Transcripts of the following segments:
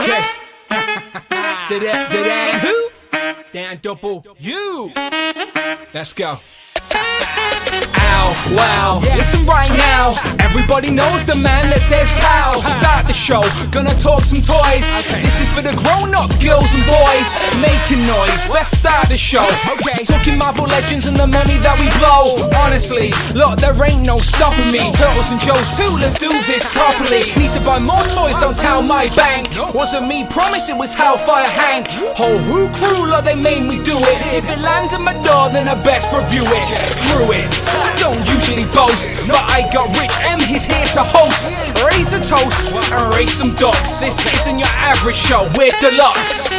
Okay. Dan who? Dan double U. Let's go. Ow, wow, listen right now. Everybody knows the man that says pow. Start the show, gonna talk some toys. This is for the grown-up girls and boys making noise. Let's start the show. Talking Marvel Legends and the money that we blow. Honestly, look, there ain't no stopping me. Turtles and Joes too, let's do this properly. Need to buy more toys, don't tell my bank. Wasn't me promised, it was Hellfire Hank. Whole crew, look, they made me do it. If it lands in my door, then I best review it. Screw it, I don't usually boast, but I got Rich M, he's here to host. Raise a toast and raise some ducks. This isn't your average show, we're deluxe.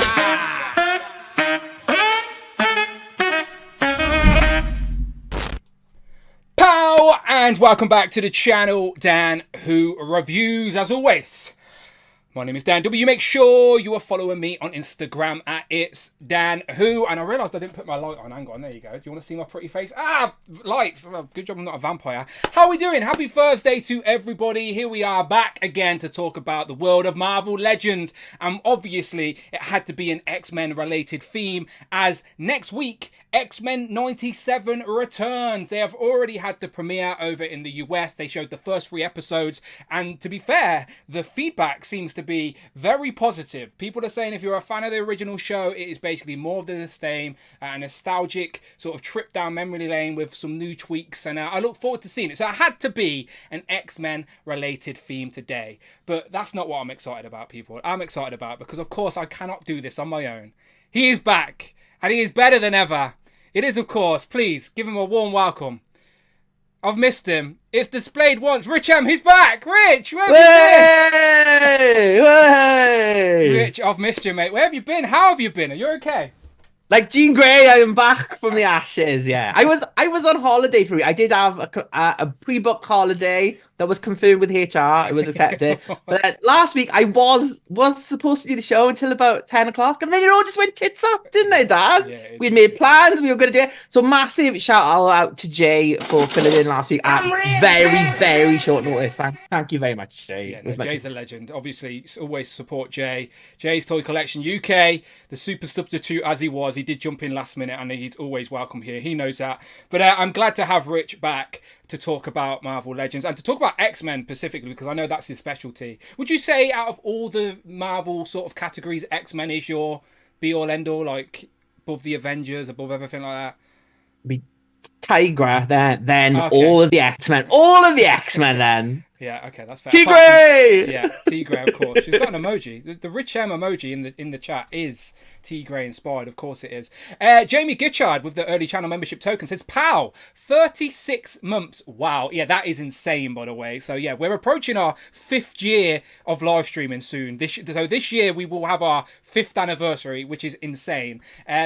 Pow, and welcome back to the channel, Dan Who Reviews. As always, my name is Dan W. Make sure you are following me on Instagram at It's Dan Who. And I realised I didn't put my light on. Hang on, there you go. Do you want to see my pretty face? Ah, lights. Well, good job I'm not a vampire. How are we doing? Happy Thursday to everybody. Here we are back again to talk about the world of Marvel Legends. And obviously, it had to be an X-Men related theme, as next week, X-Men 97 returns. They have already had the premiere over in the US. They showed the first 3 episodes. And to be fair, the feedback seems to be very positive. People are saying if you're a fan of the original show, it is basically more of the same, a nostalgic sort of trip down memory lane with some new tweaks. And I look forward to seeing it. So it had to be an X-Men related theme today. But that's not what I'm excited about, people. I'm excited about, because of course I cannot do this on my own. He is back, and he is better than ever. It is, of course, please give him a warm welcome. I've missed him. It's displayed once. Rich M, he's back. Rich, where have you been? Rich, I've missed you, mate. Where have you been? How have you been? Are you okay? Like Jean Grey, I am back from the ashes. Yeah, I was on holiday for a week. I did have a pre-booked holiday that was confirmed with HR. It was accepted. But last week I was supposed to do the show until about 10 o'clock, and then it all just went tits up, didn't it, Dad? Yeah, we'd made plans. We were going to do it. So massive shout out to Jay for filling in last week at very short notice. Thank you very much, Jay. Yeah, no, Jay's a legend. Obviously, always support Jay. Jay's Toy Collection UK, the super substitute as he was. He did jump in last minute, and he's always welcome here. He knows that. But I'm glad to have Rich back to talk about Marvel Legends and to talk about X-Men specifically, because I know that's his specialty. Would you say out of all the Marvel sort of categories, X-Men is your be-all, end-all, like above the Avengers, above everything like that? Be Tigra, then okay. All of the X-Men then. Yeah, okay, that's fair. Tigray! Yeah, Tigray, of course. She's got an emoji. The Rich M emoji in the chat is Tigray inspired, of course it is. Jamie Gitchard with the early channel membership token says, "Pow, 36 months. Wow, yeah, that is insane, by the way. So yeah, we're approaching our 5th year of live streaming soon. So this year we will have our 5th anniversary, which is insane.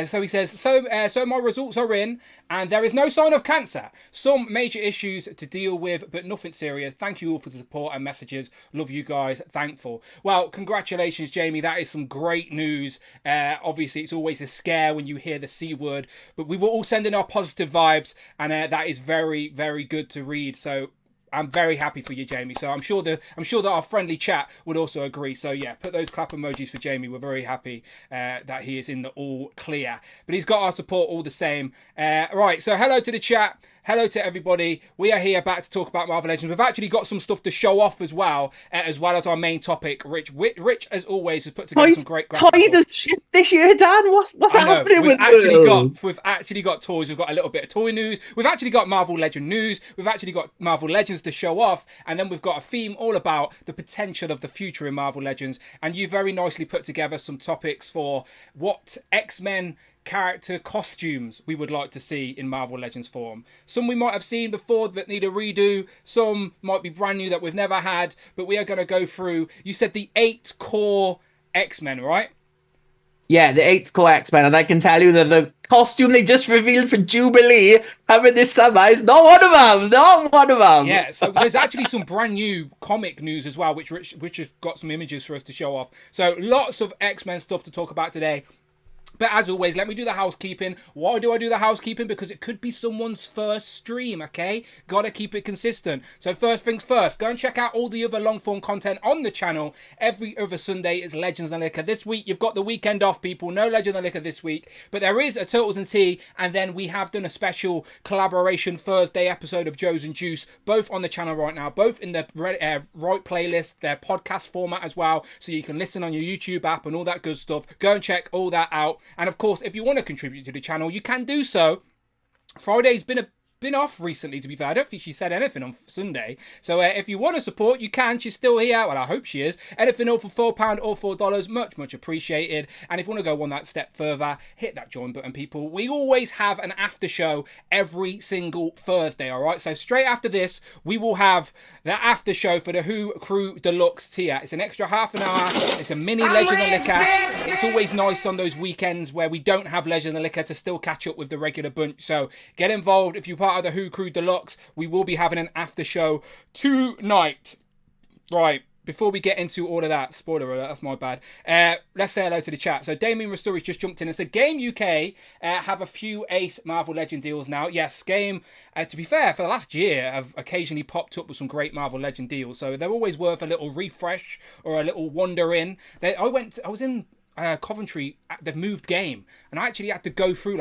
So he says, so my results are in, and there is no sign of cancer. Some major issues to deal with, but nothing serious. Thank you all for the support and messages. Love you guys. Thankful." Well, congratulations, Jamie. That is some great news. Obviously, it's always a scare when you hear the C word, but we were all sending our positive vibes, and that is very, very good to read. So I'm very happy for you, Jamie. So I'm sure that our friendly chat would also agree. So yeah, put those clap emojis for Jamie. We're very happy that he is in the all clear. But he's got our support all the same. Right, so hello to the chat. Hello to everybody. We are here back to talk about Marvel Legends. We've actually got some stuff to show off as well as our main topic. Rich, as always, has put together some great graphics. Toys have shipped this year, Dan. What's happening with We've actually got toys. We've got a little bit of toy news. We've actually got Marvel Legend news. We've actually got Marvel Legends to show off. And then we've got a theme all about the potential of the future in Marvel Legends. And you very nicely put together some topics for what X-Men character costumes we would like to see in Marvel Legends form. Some we might have seen before that need a redo. Some might be brand new that we've never had. But we are going to go through, you said the 8 core X-Men, right? Yeah, the 8 core X-Men. And I can tell you that the costume they just revealed for Jubilee coming this summer is not one of them. Not one of them. Yeah, so there's actually some brand new comic news as well, which has got some images for us to show off. So lots of X-Men stuff to talk about today. But as always, let me do the housekeeping. Why do I do the housekeeping? Because it could be someone's first stream, okay? Gotta keep it consistent. So first things first, go and check out all the other long-form content on the channel. Every other Sunday is Legends and Liquor. This week, you've got the weekend off, people. No Legends and Liquor this week. But there is a Turtles and Tea, and then we have done a special collaboration Thursday episode of Joe's and Juice, both on the channel right now, both in the right playlist, their podcast format as well, so you can listen on your YouTube app and all that good stuff. Go and check all that out. And of course, if you want to contribute to the channel, you can do so. Friday's been off recently, to be fair. I don't think she said anything on Sunday. So if you want to support, you can. She's still here. Well, I hope she is. Anything all for £4 or $4. Much appreciated. And if you want to go one that step further, hit that join button, people. We always have an after show every single Thursday, all right? So straight after this, we will have the after show for the Who Crew Deluxe tier. It's an extra half an hour. It's a mini Legend and Liquor. It's always nice on those weekends where we don't have Legend and Liquor to still catch up with the regular bunch. So get involved if you're part of the Who Crew Deluxe. We will be having an after show tonight. Right, before we get into all of that, spoiler alert, that's my bad. Let's say hello to the chat. So Damien Ristori's just jumped in and said, Game UK have a few Ace Marvel Legend deals now. Yes, Game, to be fair, for the last year, have occasionally popped up with some great Marvel Legend deals. So they're always worth a little refresh or a little wander in. I was in Coventry. They've moved Game, and I actually had to go through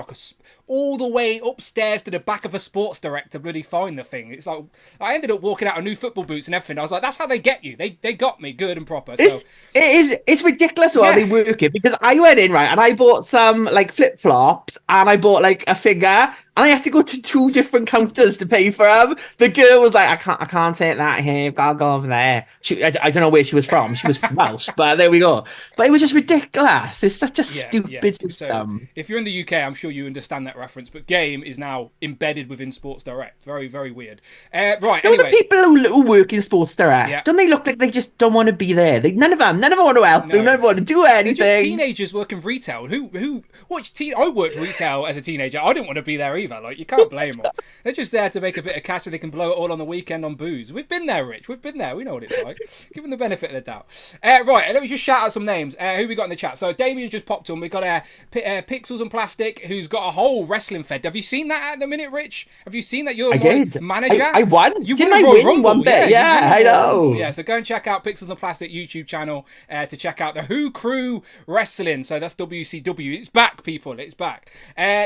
all the way upstairs to the back of a Sports Direct to really find the thing. It's like I ended up walking out of new football boots and everything. I was like, that's how they get you. They got me good and proper. It's ridiculous how they work it, because I went in, right, and I bought some like flip flops, and I bought like a figure, and I had to go to 2 different counters to pay for them. The girl was like, I can't take that here. I'll go over there. I don't know where she was from. She was from Welsh, but there we go. But it was just ridiculous. It's such a stupid system. So, if you're in the UK, I'm sure you understand that reference, but Game is now embedded within Sports Direct. Very, very weird. Right, anyway. The people who work in Sports Direct, don't they look like they just don't want to be there? None of them want to help. They never want to do anything. They're just teenagers working retail. I worked retail as a teenager. I didn't want to be there either. Like, you can't blame them. They're just there to make a bit of cash so they can blow it all on the weekend on booze. We've been there, Rich. We've been there. We know what it's like. Give them the benefit of the doubt. Right, let me just shout out some names. Who we got in the chat? So Damien just popped on. We got Pixels and Plastic, who's got a whole wrestling fed. Have you seen that at the minute, Rich? Have you seen that? You're manager. I won. Didn't I win one bit? Yeah, I know. Yeah, so go and check out Pixels and Plastic YouTube channel to check out the Who Crew Wrestling. So that's WCW. It's back, people. It's back.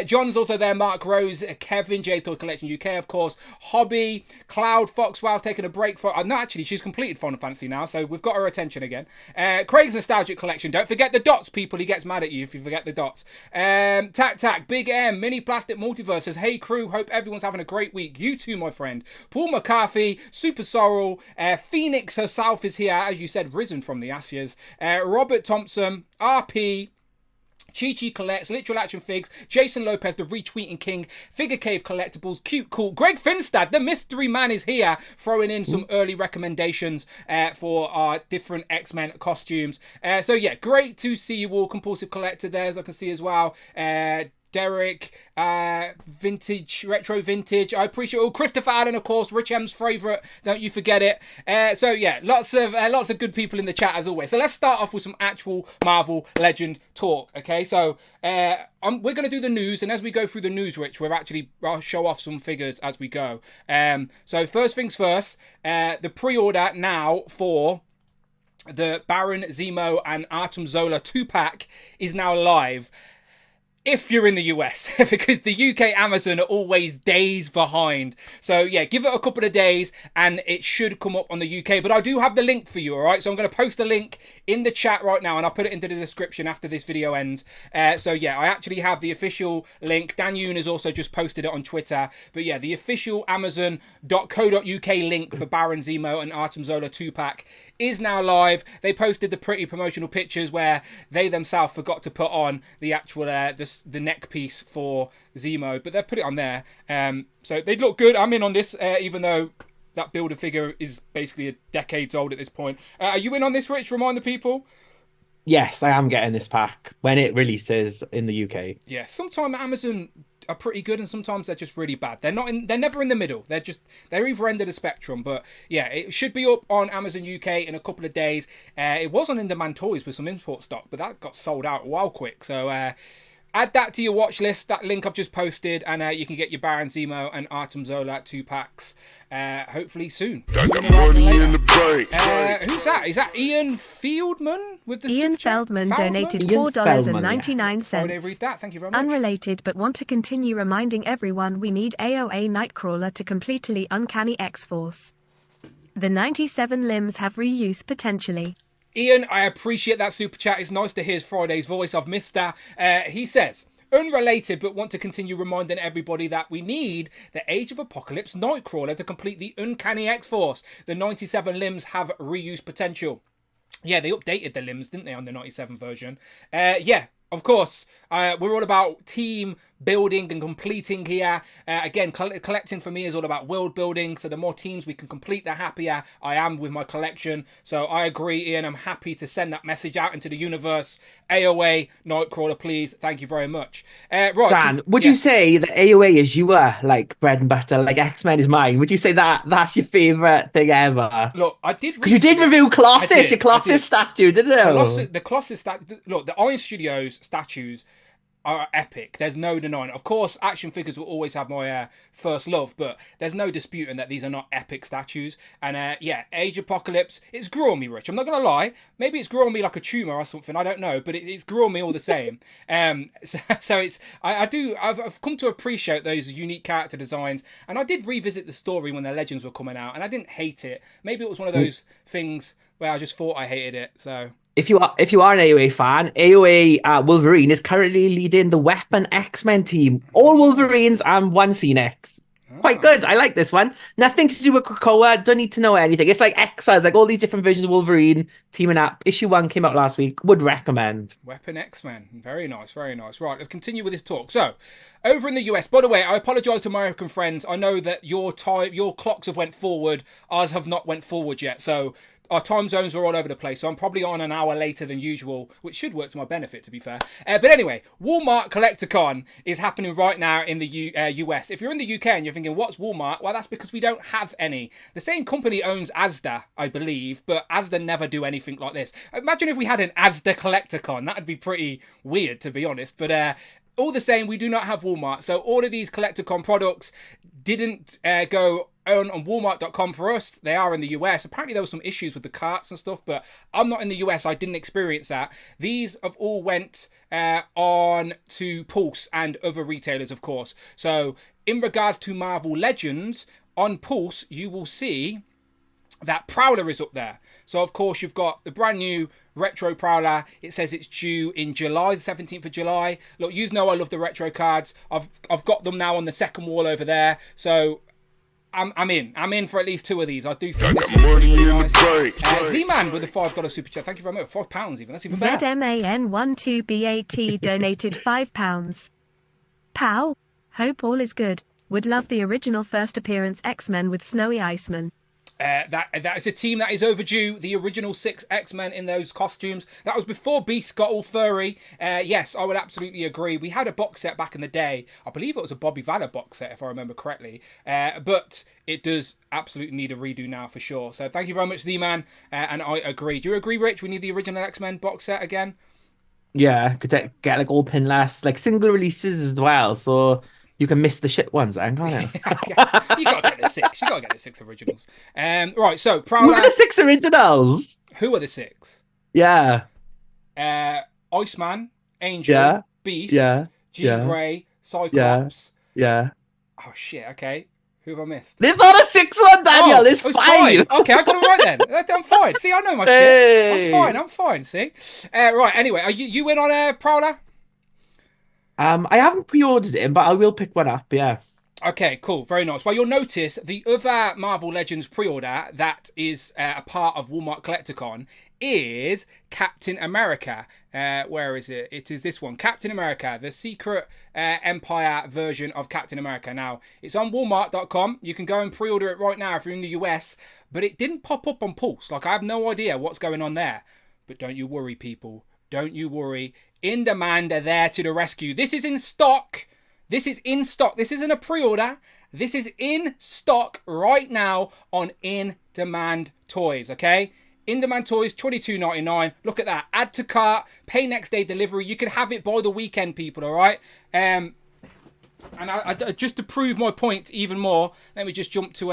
John's also there. Mark Rose, Kevin, Jay's Toy Collection UK, of course. Hobby, Cloud, Foxwell's taking a break for. No, actually, she's completed Final Fantasy now, so we've got her attention again. Craig's Nostalgic Collection. Don't forget the dots, people. He gets mad at you if you forget the dots. Tac, Big M, Mini Plastic Multiverse says, hey crew, hope everyone's having a great week. You too, my friend. Paul McCarthy, Super Sorrel, Phoenix herself is here, as you said, risen from the ashes. Robert Thompson, RP, Chi Collects, Literal Action Figs, Jason Lopez, the Retweeting King, Figure Cave Collectibles, Cute Cool, Greg Finstad, the Mystery Man is here, throwing in some early recommendations for our different X-Men costumes. So yeah, great to see you all. Compulsive Collector there, as I can see as well. Derek, Retro Vintage, I appreciate all. Christopher Allen, of course, Rich M's favourite, don't you forget it. So yeah, lots of good people in the chat as always. So let's start off with some actual Marvel Legend talk, okay? So we're going to do the news, and as we go through the news, Rich, I'll show off some figures as we go. So first things first, the pre-order now for the Baron, Zemo, and Artem Zola 2-pack is now live. If you're in the US, because the UK Amazon are always days behind. So yeah, give it a couple of days and it should come up on the UK. But I do have the link for you, all right? So I'm going to post a link in the chat right now and I'll put it into the description after this video ends. So yeah, I actually have the official link. Dan Yoon has also just posted it on Twitter. But yeah, the official Amazon.co.uk link for Baron Zemo and Artem Zola 2-pack is now live. They posted the pretty promotional pictures where they themselves forgot to put on the actual the neck piece for Zemo, but they've put it on there. So they look good. I'm in on this, even though that builder figure is basically a decades old at this point. Are you in on this, Rich? Remind the people. Yes, I am getting this pack when it releases in the UK. Yeah, sometimes Amazon are pretty good and sometimes they're just really bad. They're never in the middle. They're either end of the spectrum. But yeah, it should be up on Amazon UK in a couple of days. It was on In Demand Toys with some import stock, but that got sold out wild quick. So add that to your watch list. That link I've just posted, and you can get your Baron Zemo and Artem Zola 2-packs hopefully soon. Who's that? Is that Ian Fieldman with the Ian super chat? Feldman donated Ian Feldman, $4.99. Friday, read that. Thank you very much. Unrelated, but want to continue reminding everyone we need AOA Nightcrawler to completely uncanny X-Force. The 97 limbs have reuse potentially. Ian, I appreciate that super chat. It's nice to hear Friday's voice. I've missed that. He says, unrelated, but want to continue reminding everybody that we need the Age of Apocalypse Nightcrawler to complete the Uncanny X-Force. The 97 limbs have reuse potential. Yeah, they updated the limbs, didn't they, on the 97 version? Yeah, of course. We're all about team building and completing here. Again, collecting for me is all about world building. So the more teams we can complete, the happier I am with my collection. So I agree, Ian. I'm happy to send that message out into the universe. AOA Nightcrawler, please. Thank you very much. Right, Dan, would you say that AOA is your like bread and butter, like X-Men is mine? Would you say that's your favourite thing ever? Look, I did because you did review Colossus, your Colossus statue, didn't you? The Colossus statue. Look, the Iron Studios statues are epic. There's no denying. Of course, action figures will always have my first love, but there's no disputing that these are not epic statues. And yeah, Age Apocalypse, it's grew on me, Rich. I'm not gonna lie. Maybe it's grew on me like a tumor or something. I don't know, but it's grew on me all the same. So it's I've come to appreciate those unique character designs, and I did revisit the story when the Legends were coming out, and I didn't hate it. Maybe it was one of those things where I just thought I hated it. So. If you are an AOA fan, AOA Wolverine is currently leading the Weapon X-Men team. All Wolverines and one Phoenix. Quite good. I like this one. Nothing to do with Krakoa. Don't need to know anything. It's like X's, like all these different versions of Wolverine teaming up. Issue 1 came out last week. Would recommend. Weapon X-Men. Very nice, very nice. Right, let's continue with this talk. So, over in the US, by the way, I apologise to my American friends. I know that your clocks have went forward. Ours have not went forward yet. So, our time zones are all over the place, so I'm probably on an hour later than usual, which should work to my benefit, to be fair. But anyway, Walmart Collecticon is happening right now in the US. If you're in the UK and you're thinking, what's Walmart? Well, that's because we don't have any. The same company owns Asda, I believe, but Asda never do anything like this. Imagine if we had an Asda Collecticon. That'd be pretty weird, to be honest. But all the same, we do not have Walmart. So all of these Collecticon products didn't go on Walmart.com for us. They are in the US. Apparently there was some issues with the carts and stuff, but I'm not in the US. I didn't experience that. These have all went on to Pulse and other retailers, of course. So in regards to Marvel Legends, on Pulse, you will see that Prowler is up there. So of course you've got the brand new Retro Prowler. It says it's due in July, the 17th of July. Look, you know I love the retro cards. I've got them now on the second wall over there. So I'm in for at least 2 of these. I do think this is really nice. Z-Man with the $5 super chat. Thank you very much. £5 even. That's even better. ZMAN12BAT donated £5. Pow. Hope all is good. Would love the original first appearance X-Men with Snowy Iceman. That is a team that is overdue. The original 6 X-Men in those costumes. That was before Beast got all furry. Yes, I would absolutely agree. We had a box set back in the day. I believe it was a Bobby Vanna box set, if I remember correctly. But it does absolutely need a redo now for sure. So thank you very much, Z-Man. And I agree. Do you agree, Rich? We need the original X-Men box set again? Yeah, could get like all pinless, like single releases as well. So you can miss the shit ones then, can't you? You gotta get the 6. You gotta get the 6 originals. Right, so Prowler. Who are the 6 originals? Who are the 6? Yeah. Iceman, Angel, Beast, Jean Grey, Cyclops. Yeah. Oh shit, okay. Who have I missed? There's not a 6th one, Daniel. There's 5. Okay, I got it right then. I'm fine. See, I know my shit. I'm fine. See. Right. Anyway, are you in on Prowler? I haven't pre-ordered it, but I will pick one up. Yeah. Okay, cool. Very nice. Well, you'll notice the other Marvel Legends pre-order that is a part of Walmart Collecticon is Captain America. Where is it? It is this one. Captain America, the Secret Empire version of Captain America. Now, it's on Walmart.com. You can go and pre-order it right now if you're in the US. But it didn't pop up on Pulse. Like, I have no idea what's going on there. But don't you worry, people. Don't you worry. In Demand are there to the rescue. This is in stock. This is in stock. This isn't a pre-order. This is in stock right now on In Demand Toys, okay? In-demand toys, $22.99. Look at that. Add to cart, pay next day delivery. You can have it by the weekend, people, all right? And I just to prove my point even more, let me just jump to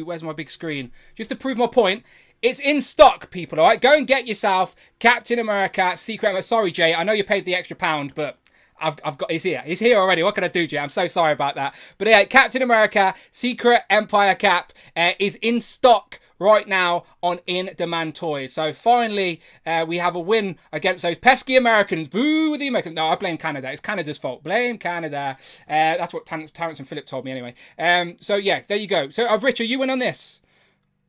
where's my big screen? Just to prove my point, it's in stock, people, all right? Go and get yourself Captain America Secret. Sorry, Jay, I know you paid the extra £1, but I've got, he's here already. What can I do, Jay? I'm so sorry about that. But yeah, Captain America Secret Empire cap is in stock right now on In-Demand Toys. So finally, we have a win against those pesky Americans. Boo the Americans. No, I blame Canada. It's Canada's fault. Blame Canada. That's what Terrence and Philip told me anyway. So yeah, there you go. So Rich, are you in on this?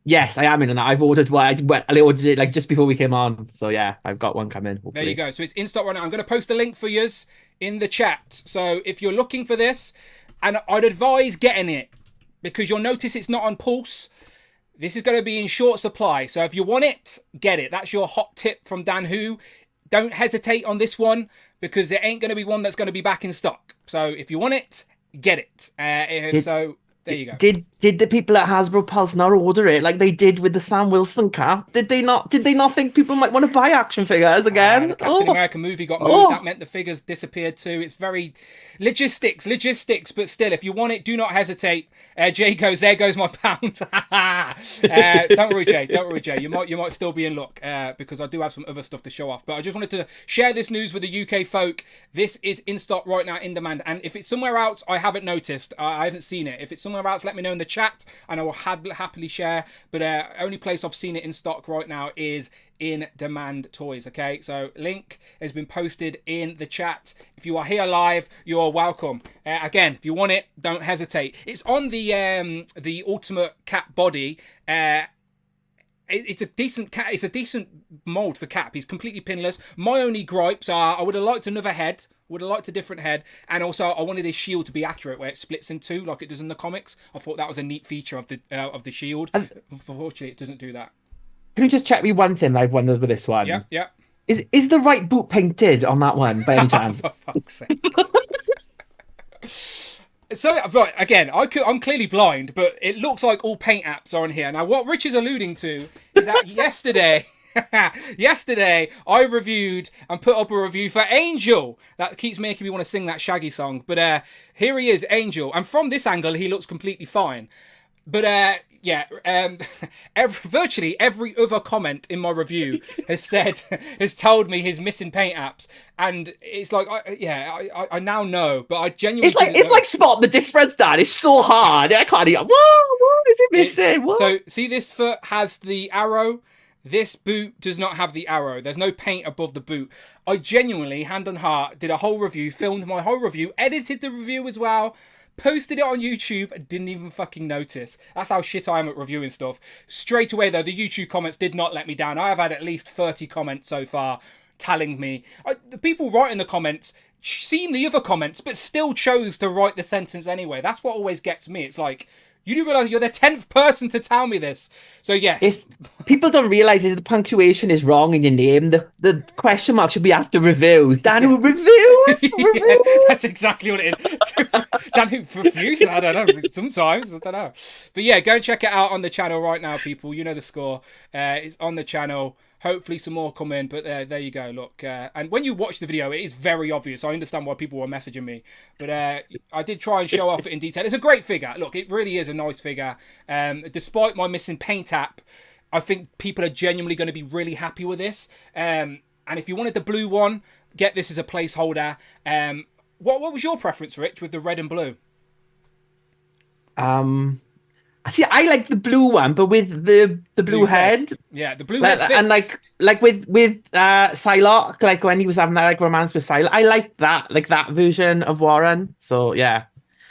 Yes, I am in on that. I've ordered one. I ordered it like just before we came on. So yeah, I've got one coming. Hopefully. There you go. So it's in stock right now. I'm going to post a link for yous in the chat. So if you're looking for this, and I'd advise getting it because you'll notice it's not on Pulse. This is going to be in short supply. So if you want it, get it. That's your hot tip from Dan Who. Don't hesitate on this one because there ain't going to be one that's going to be back in stock. So if you want it, get it. So there you go. Did the people at Hasbro Pulse not order it like they did with the Sam Wilson cap? Did they not think people might want to buy action figures again? The Captain America movie got moved. That meant the figures disappeared too. It's very logistics. But still, if you want it, do not hesitate. Jay goes, there goes my pound. Don't worry, Jay. You might still be in luck because I do have some other stuff to show off. But I just wanted to share this news with the UK folk. This is in stock right now, in demand. And if it's somewhere else, I haven't noticed. I haven't seen it. If it's somewhere else, let me know in the chat and I will happily share. But only place I've seen it in stock right now is In-Demand Toys. Okay, so link has been posted in the chat. If you are here live, you're welcome. Again, if you want it, don't hesitate. It's on the Ultimate Cap body. It's a decent mold for Cap. He's completely pinless. My only gripes are I would have liked another head. Would have liked a different head, and also I wanted his shield to be accurate, where it splits in two like it does in the comics. I thought that was a neat feature of the shield. Unfortunately, it doesn't do that. Can you just check me one thing that I've wondered with this one? Yeah. Is the right boot painted on that one by any chance? For fuck's sake. So right again, I'm clearly blind, but it looks like all paint apps are on here. Now, what Rich is alluding to is that yesterday I reviewed and put up a review for Angel. That keeps making me want to sing that Shaggy song. But here he is, Angel, and from this angle he looks completely fine. But virtually every other comment in my review has told me he's missing paint apps, and it's like I now know, but I genuinely it's like spot the difference, Dan. It's so hard. I can't even. What is it missing? What? So see, this foot has the arrow. This boot does not have the arrow. There's no paint above the boot. I genuinely, hand on heart, did a whole review, filmed my whole review, edited the review as well, posted it on YouTube, and didn't even fucking notice. That's how shit I am at reviewing stuff. Straight away, though, the YouTube comments did not let me down. I have had at least 30 comments so far telling me. The people writing the comments seen the other comments, but still chose to write the sentence anyway. That's what always gets me. It's like, you do realise you're the 10th person to tell me this. So, yes. People don't realise is the punctuation is wrong in your name. The question mark should be after reviews. Dan who reviews? Yeah, that's exactly what it is. Dan who reviews? I don't know. Sometimes. I don't know. But yeah, go and check it out on the channel right now, people. You know the score. It's on the channel. Hopefully some more come in, but there you go. Look, and when you watch the video, it is very obvious. I understand why people were messaging me, but I did try and show off it in detail. It's a great figure. Look, it really is a nice figure. Despite my missing paint app, I think people are genuinely going to be really happy with this. And if you wanted the blue one, get this as a placeholder. What was your preference, Rich, with the red and blue? See, I like the blue one, but with the blue head. Yeah, the blue head fits. And like with Psylocke, like when he was having that like romance with Psylocke, I like that version of Warren. So yeah,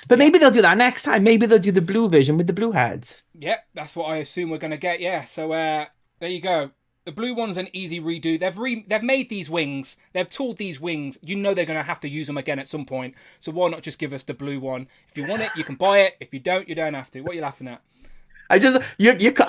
but maybe they'll do that next time. Maybe they'll do the blue version with the blue heads. Yeah, that's what I assume we're gonna get. Yeah, so there you go. The blue one's an easy redo. They've made these wings. They've tooled these wings. You know they're going to have to use them again at some point. So why not just give us the blue one? If you want it, you can buy it. If you don't, you don't have to. What are you laughing at? I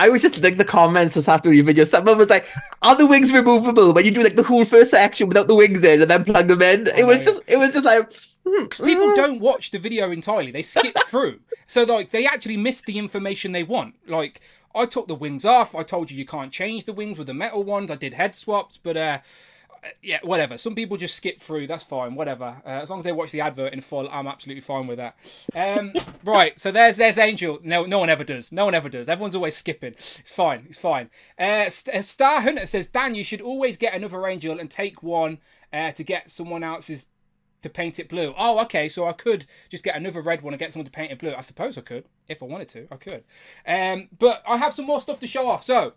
was just like the comments just after your video. Someone was like, "Are the wings removable?" But you do like the whole first section without the wings in and then plug them in. It was just like. People don't watch the video entirely. They skip through. So like they actually miss the information they want. Like I took the wings off. I told you can't change the wings with the metal ones. I did head swaps, but yeah, whatever. Some people just skip through. That's fine. Whatever. As long as they watch the advert in full, I'm absolutely fine with that. Right. So there's Angel. No one ever does. No one ever does. Everyone's always skipping. It's fine. It's fine. Star Hunter says, Dan, you should always get another Angel and take one to get someone else's to paint it blue. Oh, okay. So I could just get another red one and get someone to paint it blue. I suppose I could. If I wanted to, I could. But I have some more stuff to show off. So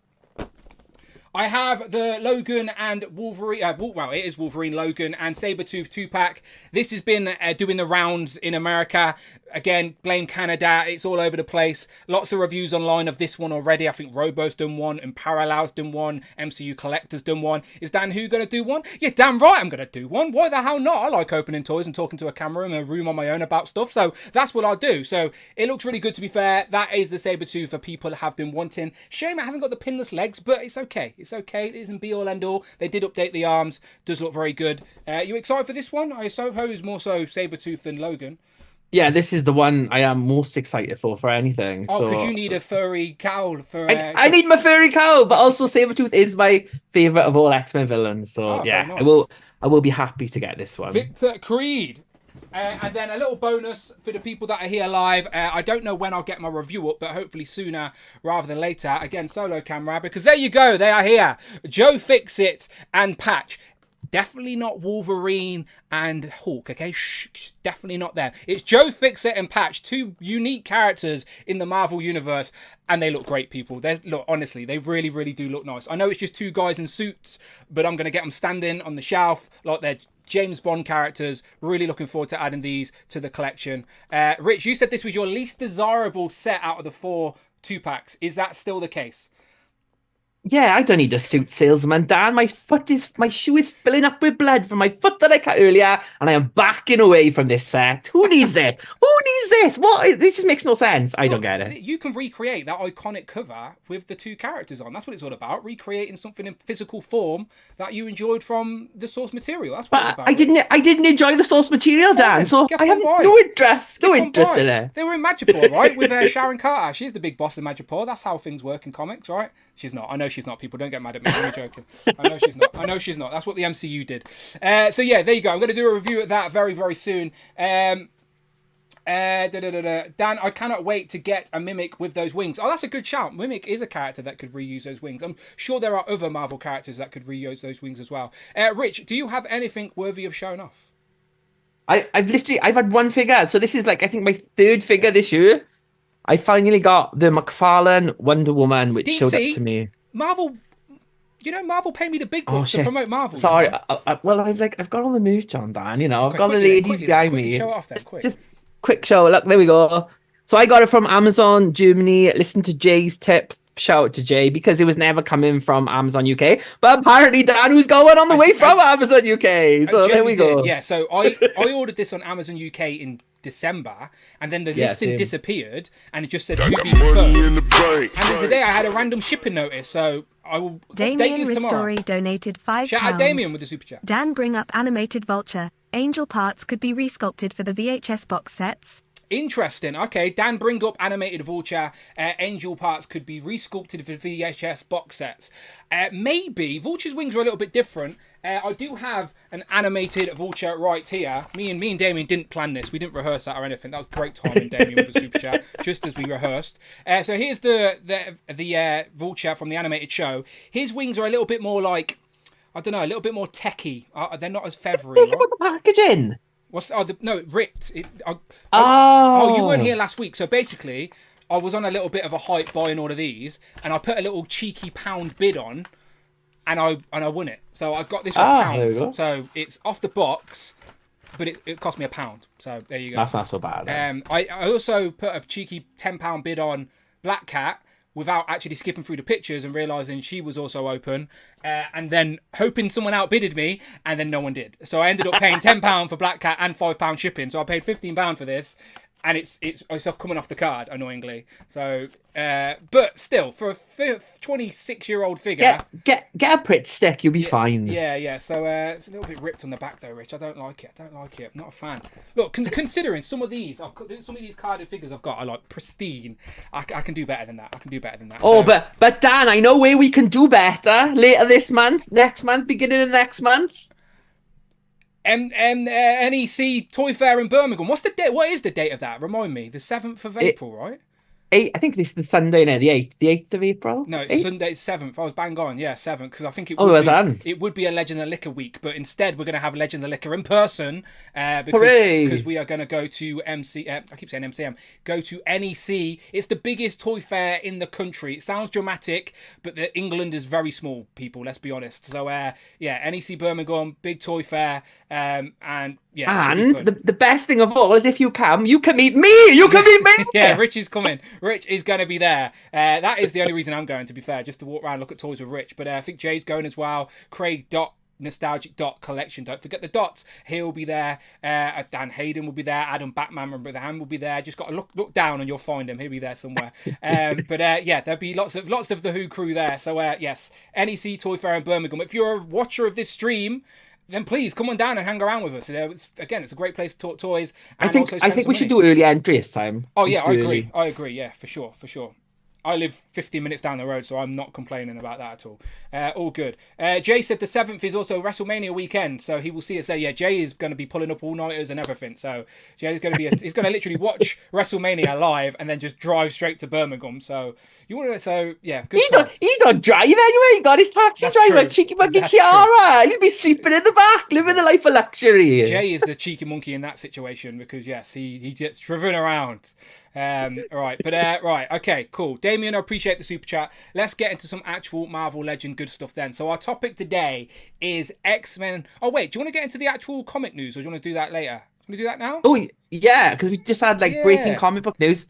I have the Logan and Wolverine, well, it is Wolverine, Logan, and Sabretooth 2-pack. This has been doing the rounds in America. Again, blame Canada. It's all over the place. Lots of reviews online of this one already. I think Robo's done one, and Parallel's done one, MCU Collector's done one. Is Dan Who going to do one? Yeah, damn right I'm going to do one. Why the hell not? I like opening toys and talking to a camera in a room on my own about stuff, so that's what I'll do. So it looks really good, to be fair. That is the Sabretooth that people have been wanting. Shame it hasn't got the pinless legs, but it's okay. It's okay. It isn't be all end all. They did update the arms. Does look very good. You excited for this one? I suppose more so Sabretooth than Logan. Yeah, this is the one I am most excited for anything. Oh, so because you need a furry cowl for. I need my furry cowl, but also Sabretooth is my favorite of all X-Men villains. So yeah, nice. I will be happy to get this one. Victor Creed. And then a little bonus for the people that are here live. I don't know when I'll get my review up, but hopefully sooner rather than later. Again, solo camera, because there you go. They are here. Joe Fixit and Patch. Definitely not Wolverine and Hulk, okay? Shh, definitely not them. It's Joe Fixit and Patch, two unique characters in the Marvel Universe, and they look great, people. Look, honestly, they really, really do look nice. I know it's just two guys in suits, but I'm going to get them standing on the shelf like they're James Bond characters. Really looking forward to adding these to the collection. Rich, you said this was your least desirable set out of the 4 2-packs. Is that still the case? Yeah, I don't need a suit salesman, Dan. My shoe is filling up with blood from my foot that I cut earlier, and I am backing away from this set. Who needs this? Who needs this? What? This just makes no sense. I don't get it. You can recreate that iconic cover with the 2 characters on. That's what it's all about. Recreating something in physical form that you enjoyed from the source material. That's what it's about. I didn't enjoy the source material, Dan. So I have no interest in it. They were in Madripoor, right? With Sharon Carter. She's the big boss in Madripoor. That's how things work in comics, right? She's not. I know she's not. People don't get mad at me. I'm joking. I know she's not. I know she's not. That's what the MCU did. So yeah, there you go. I'm going to do a review of that very, very soon. Dan, I cannot wait to get a Mimic with those wings. Oh, that's a good shout. Mimic is a character that could reuse those wings. I'm sure there are other Marvel characters that could reuse those wings as well. Rich, do you have anything worthy of showing off? I've had one figure. So this is like, I think my 3rd figure this year. I finally got the McFarlane Wonder Woman, which DC, showed up to me. Marvel, Marvel pay me the big bucks to promote Marvel. Sorry, well, I've got all the merch on, Dan. I've got the ladies behind me. Show it off then, quick. Just quick show. Look, there we go. So I got it from Amazon Germany. Listen to Jay's tip. Shout out to Jay, because it was never coming from Amazon UK, but apparently Dan was going on the way from Amazon UK. So there we go. Yeah. So I ordered this on Amazon UK in December, and then the listing disappeared, and it just said to be confirmed. And then today I had a random shipping notice, so I will update you tomorrow. Ristori donated £5. Shout out Damien with the super chat. Dan, bring up animated Vulture. Angel parts could be resculpted for the VHS box sets. Interesting. Okay, Dan, bring up animated Vulture. Angel parts could be resculpted for VHS box sets. Maybe. Vulture's wings are a little bit different. I do have an animated Vulture right here. Me and Damien didn't plan this. We didn't rehearse that or anything. That was great timing, Damien, with the super chat, just as we rehearsed. So here's the Vulture from the animated show. His wings are a little bit more like, I don't know, a little bit more techy. They're not as feathery. Think about the packaging. No, it ripped. You weren't here last week. So basically, I was on a little bit of a hype buying all of these, and I put a little cheeky pound bid on, and I won it. So I got this for £1. So it's off the box, but it cost me £1. So there you go. That's not so bad. I also put a cheeky £10 bid on Black Cat without actually skipping through the pictures and realising she was also open, and then hoping someone outbidded me, and then no one did. So I ended up paying £10 for Black Cat and £5 shipping. So I paid £15 for this, and it's coming off the card, annoyingly. So, but still, for a 26-year-old figure, get a Pritt stick, you'll be fine. Yeah. So it's a little bit ripped on the back though, Rich. I don't like it. I'm not a fan. Look, considering some of these carded figures I've got are like pristine. I can do better than that. Oh, so, but Dan, I know where we can do better later this month, next month, beginning of next month. NEC Toy Fair in Birmingham. What is the date of that? Remind me. The 7th of April, right? I think this is the Sunday now, the 8th of April. No, it's 8th? Sunday, 7th. I was bang on. Yeah, 7th, because I think it would be a Legend of Liquor week, but instead we're going to have Legend of Liquor in person because we are going to go to I keep saying MCM. Go to NEC. It's the biggest toy fair in the country. It sounds dramatic, but England is very small, people. Let's be honest. So NEC Birmingham, big toy fair, and yeah. And the best thing of all is if you can meet me. You can meet me. Yeah, Rich is coming. Rich is going to be there. That is the only reason I'm going, to be fair, just to walk around and look at toys with Rich. But I think Jay's going as well. Craig Nostalgic Collection. Don't forget the dots. He'll be there. Dan Hayden will be there. Adam Batman and Brother Han will be there. Just got to look down and you'll find him. He'll be there somewhere. There'll be lots of the Who crew there. So yes, NEC Toy Fair in Birmingham. If you're a watcher of this stream, then please come on down and hang around with us. It's a great place to talk toys. I think we should do early entry this time. Oh yeah, I agree. Yeah, for sure. I live 15 minutes down the road, so I'm not complaining about that at all. All good. Jay said the 7th is also WrestleMania weekend, so he will see us there. Yeah, Jay is going to be pulling up all-nighters and everything. So Jay's going to be he's going to literally watch WrestleMania live and then just drive straight to Birmingham. So you want to? So yeah, good. He's not driving anyway. He got his taxi driver, cheeky monkey Kiara. He'll be sleeping in the back, living the life of luxury. Jay is the cheeky monkey in that situation because yes, he gets driven around. Right, okay, cool. Damien, I appreciate the super chat. Let's get into some actual Marvel Legend good stuff then. So our topic today is X-Men. Oh wait, do you want to get into the actual comic news, or do you want to do that later? Can we do that now? Oh yeah, because we just had breaking comic book news.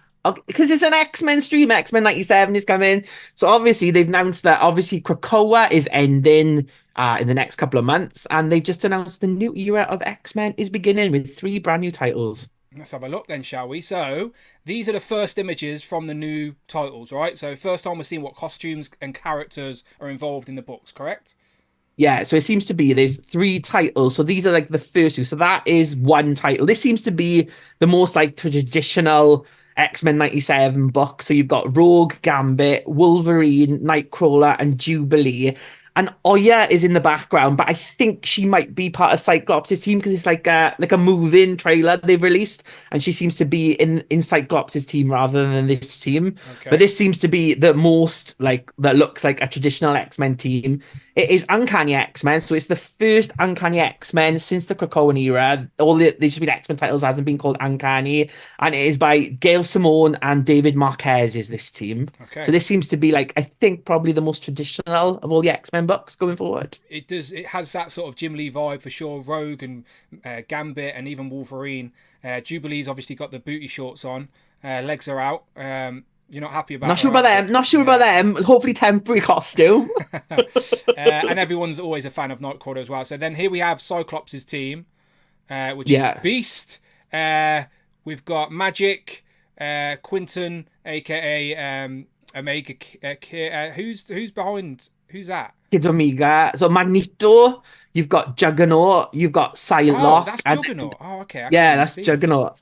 Because it's an X-Men stream. X-Men 97 is coming. So obviously they've announced that Krakoa is ending in the next couple of months, and they've just announced the new era of X-Men is beginning with 3 brand new titles. Let's have a look then, shall we? So these are the first images from the new titles, right? So first time we're seeing what costumes and characters are involved in the books, correct? Yeah, so it seems to be there's 3 titles. So these are the first 2. So that is one title. This seems to be the most traditional X-Men 97 book. So you've got Rogue, Gambit, Wolverine, Nightcrawler, and Jubilee. And Oya is in the background, but I think she might be part of Cyclops' team because it's like a moving trailer they've released, and she seems to be in Cyclops' team rather than this team. Okay. But this seems to be the most that looks like a traditional X-Men team. It is Uncanny X-Men, so it's the first Uncanny X-Men since the Krakoan era. All the should be X-Men titles hasn't been called Uncanny, and it is by Gail Simone and David Marquez is this team. Okay. So this seems to be I think probably the most traditional of all the X-Men books going forward. It does. It has that sort of Jim Lee vibe for sure. Rogue and Gambit and even Wolverine. Jubilee's obviously got the booty shorts on. Legs are out. You're not happy about. Not sure about them. Hopefully temporary costume. And everyone's always a fan of Nightcrawler as well. So then here we have Cyclops' team, which is Beast. We've got Magic, Quinton, aka Omega. Who's behind? Who's that? Kids Omega. So Magneto. You've got Juggernaut. You've got Psylocke. Oh, that's Juggernaut. Okay. That's Juggernaut.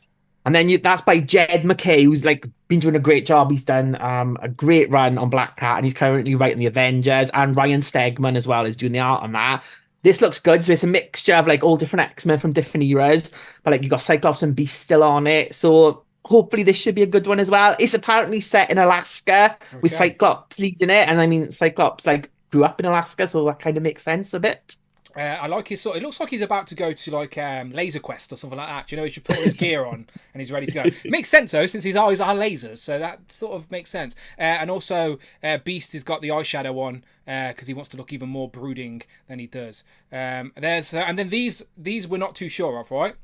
And then that's by Jed McKay, who's been doing a great job. He's done a great run on Black Cat, and he's currently writing the Avengers. And Ryan Stegman as well is doing the art on that. This looks good. So it's a mixture of all different X-Men from different eras, but you've got Cyclops and Beast still on it. So hopefully this should be a good one as well. It's apparently set in Alaska with Cyclops leading it, and I mean Cyclops grew up in Alaska, so that kind of makes sense a bit. I like his sort. It looks like he's about to go to Laser Quest or something like that. You know, he should put his gear on and he's ready to go. It makes sense though, since his eyes are lasers, so that sort of makes sense. And also, Beast has got the eyeshadow on because he wants to look even more brooding than he does. And then these we're not too sure of, right?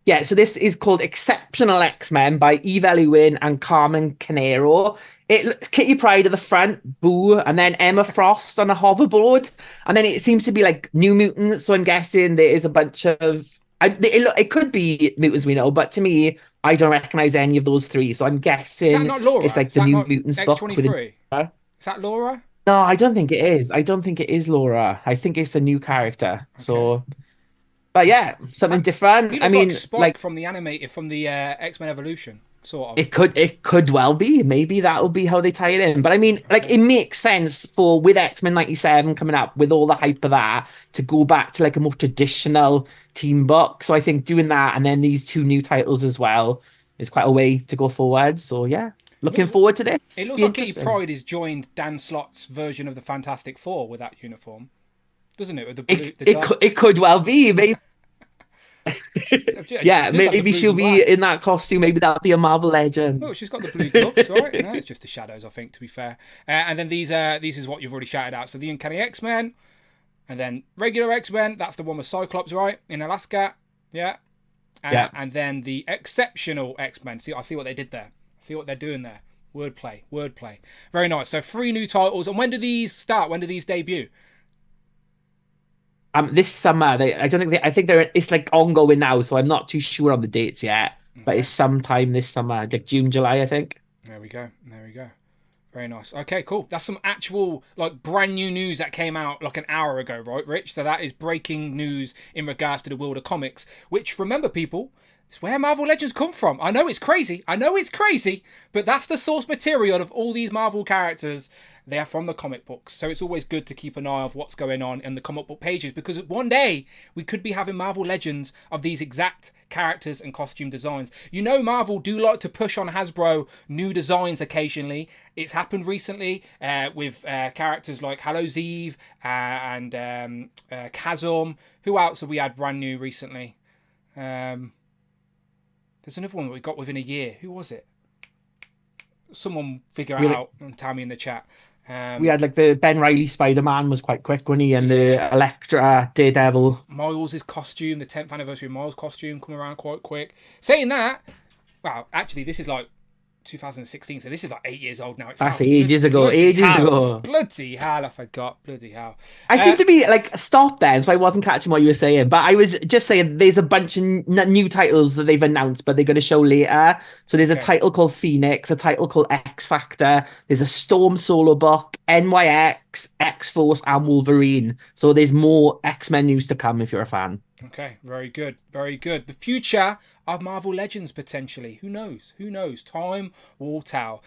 Yeah, so this is called Exceptional X-Men by Eve Elwyn and Carmen Canero. It looks Kitty Pryde at the front, boo, and then Emma Frost on a hoverboard. And then it seems to be New Mutants, so I'm guessing there is a bunch of... It could be mutants we know, but to me, I don't recognize any of those three, so I'm Is that guessing not Laura? it's like Is the that New not Mutants book with X-23? a... Is that Laura? No, I don't think it is. I don't think it is Laura. I think it's a new character. Okay. So, but yeah, something different. He I looks like mean, Spock like from the animated, from the X-Men Evolution, sort of. it could well be. Maybe that'll be how they tie it in. But I mean, like Okay. it makes sense for with X-Men 97 coming up with all the hype of that to go back to like a more traditional team book. So I think doing that and then these two new titles as well is quite a way to go forward. So yeah, It looking looks, forward to it this. looks Be like Kitty interesting. Pryde has joined Dan Slott's version of the Fantastic Four with that uniform, doesn't it? With the blue, It the it dark. could it could well be. Maybe It yeah, does have the maybe blues she'll and be in blacks. that costume. Maybe that'll be a Marvel Oh, Legends. she's got the blue gloves, right? No, it's just the shadows, I think, to be fair. And then these is what you've already shouted out. So the Uncanny X-Men, and then regular X-Men. That's the one with Cyclops, right, in Alaska. Yeah. Yeah. And then the exceptional X-Men. See, I see what they did there. See what they're doing there. Wordplay, wordplay. Very nice. So 3 new titles. And when do these start? When do these debut? This summer, I don't think I think they're it's like ongoing now, so I'm not too sure on the dates yet. But Okay. it's sometime this summer, like June, July, I think. There we go. There we go. Very nice. Okay, cool. That's some actual, like, brand new news that came out like an hour ago, right, Rich? So that is breaking news in regards to the world of comics, which, remember, people, it's where Marvel Legends come from. I know it's crazy. But that's the source material of all these Marvel characters. They are from the comic books. So it's always good to keep an eye of what's going on in the comic book pages, because one day we could be having Marvel Legends of these exact characters and costume designs. You know, Marvel do like to push on Hasbro new designs occasionally. It's happened recently with characters like Hallows Eve and Chasm. Who else have we had brand new recently? There's another one that we got within a year. Who was it? Someone figure it out and tell me in the chat. We had like the Ben Reilly Spider-Man was quite quick, wasn't he? And the Elektra Daredevil. Miles' costume, the 10th anniversary of Miles' costume, come around quite quick. Saying that, wow, actually, this is like 2016, so this is like 8 years old now. That's ages ago. Bloody hell, I forgot. Bloody hell. I seem to be like stopped there, so I wasn't catching what you were saying. But I was just saying there's a bunch of new titles that they've announced, but they're going to show later. So there's a title called Phoenix, a title called X Factor. There's a Storm solo book, NYX, X Force, and Wolverine. So there's more X-Men news to come if you're a fan. Okay, very good, very good. The future of Marvel Legends, potentially. Who knows? Who knows? Time will tell.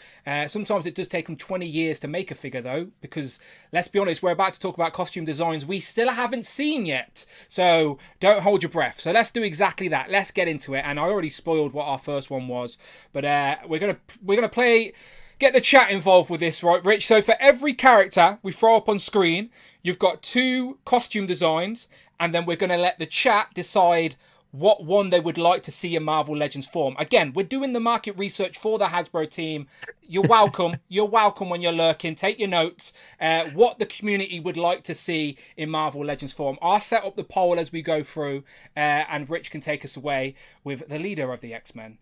Sometimes it does take them 20 years to make a figure, though, because, let's be honest, we're about to talk about costume designs we still haven't seen yet. So don't hold your breath. So let's do exactly that. Let's get into it. And I already spoiled what our first one was, but we're gonna play... Get the chat involved with this, right, Rich? So for every character we throw up on screen, you've got 2 costume designs, and then we're going to let the chat decide what one they would like to see in Marvel Legends form. Again, we're doing the market research for the Hasbro team. You're welcome. You're welcome when you're lurking. Take your notes. What the community would like to see in Marvel Legends form. I'll set up the poll as we go through, and Rich can take us away with the leader of the X-Men.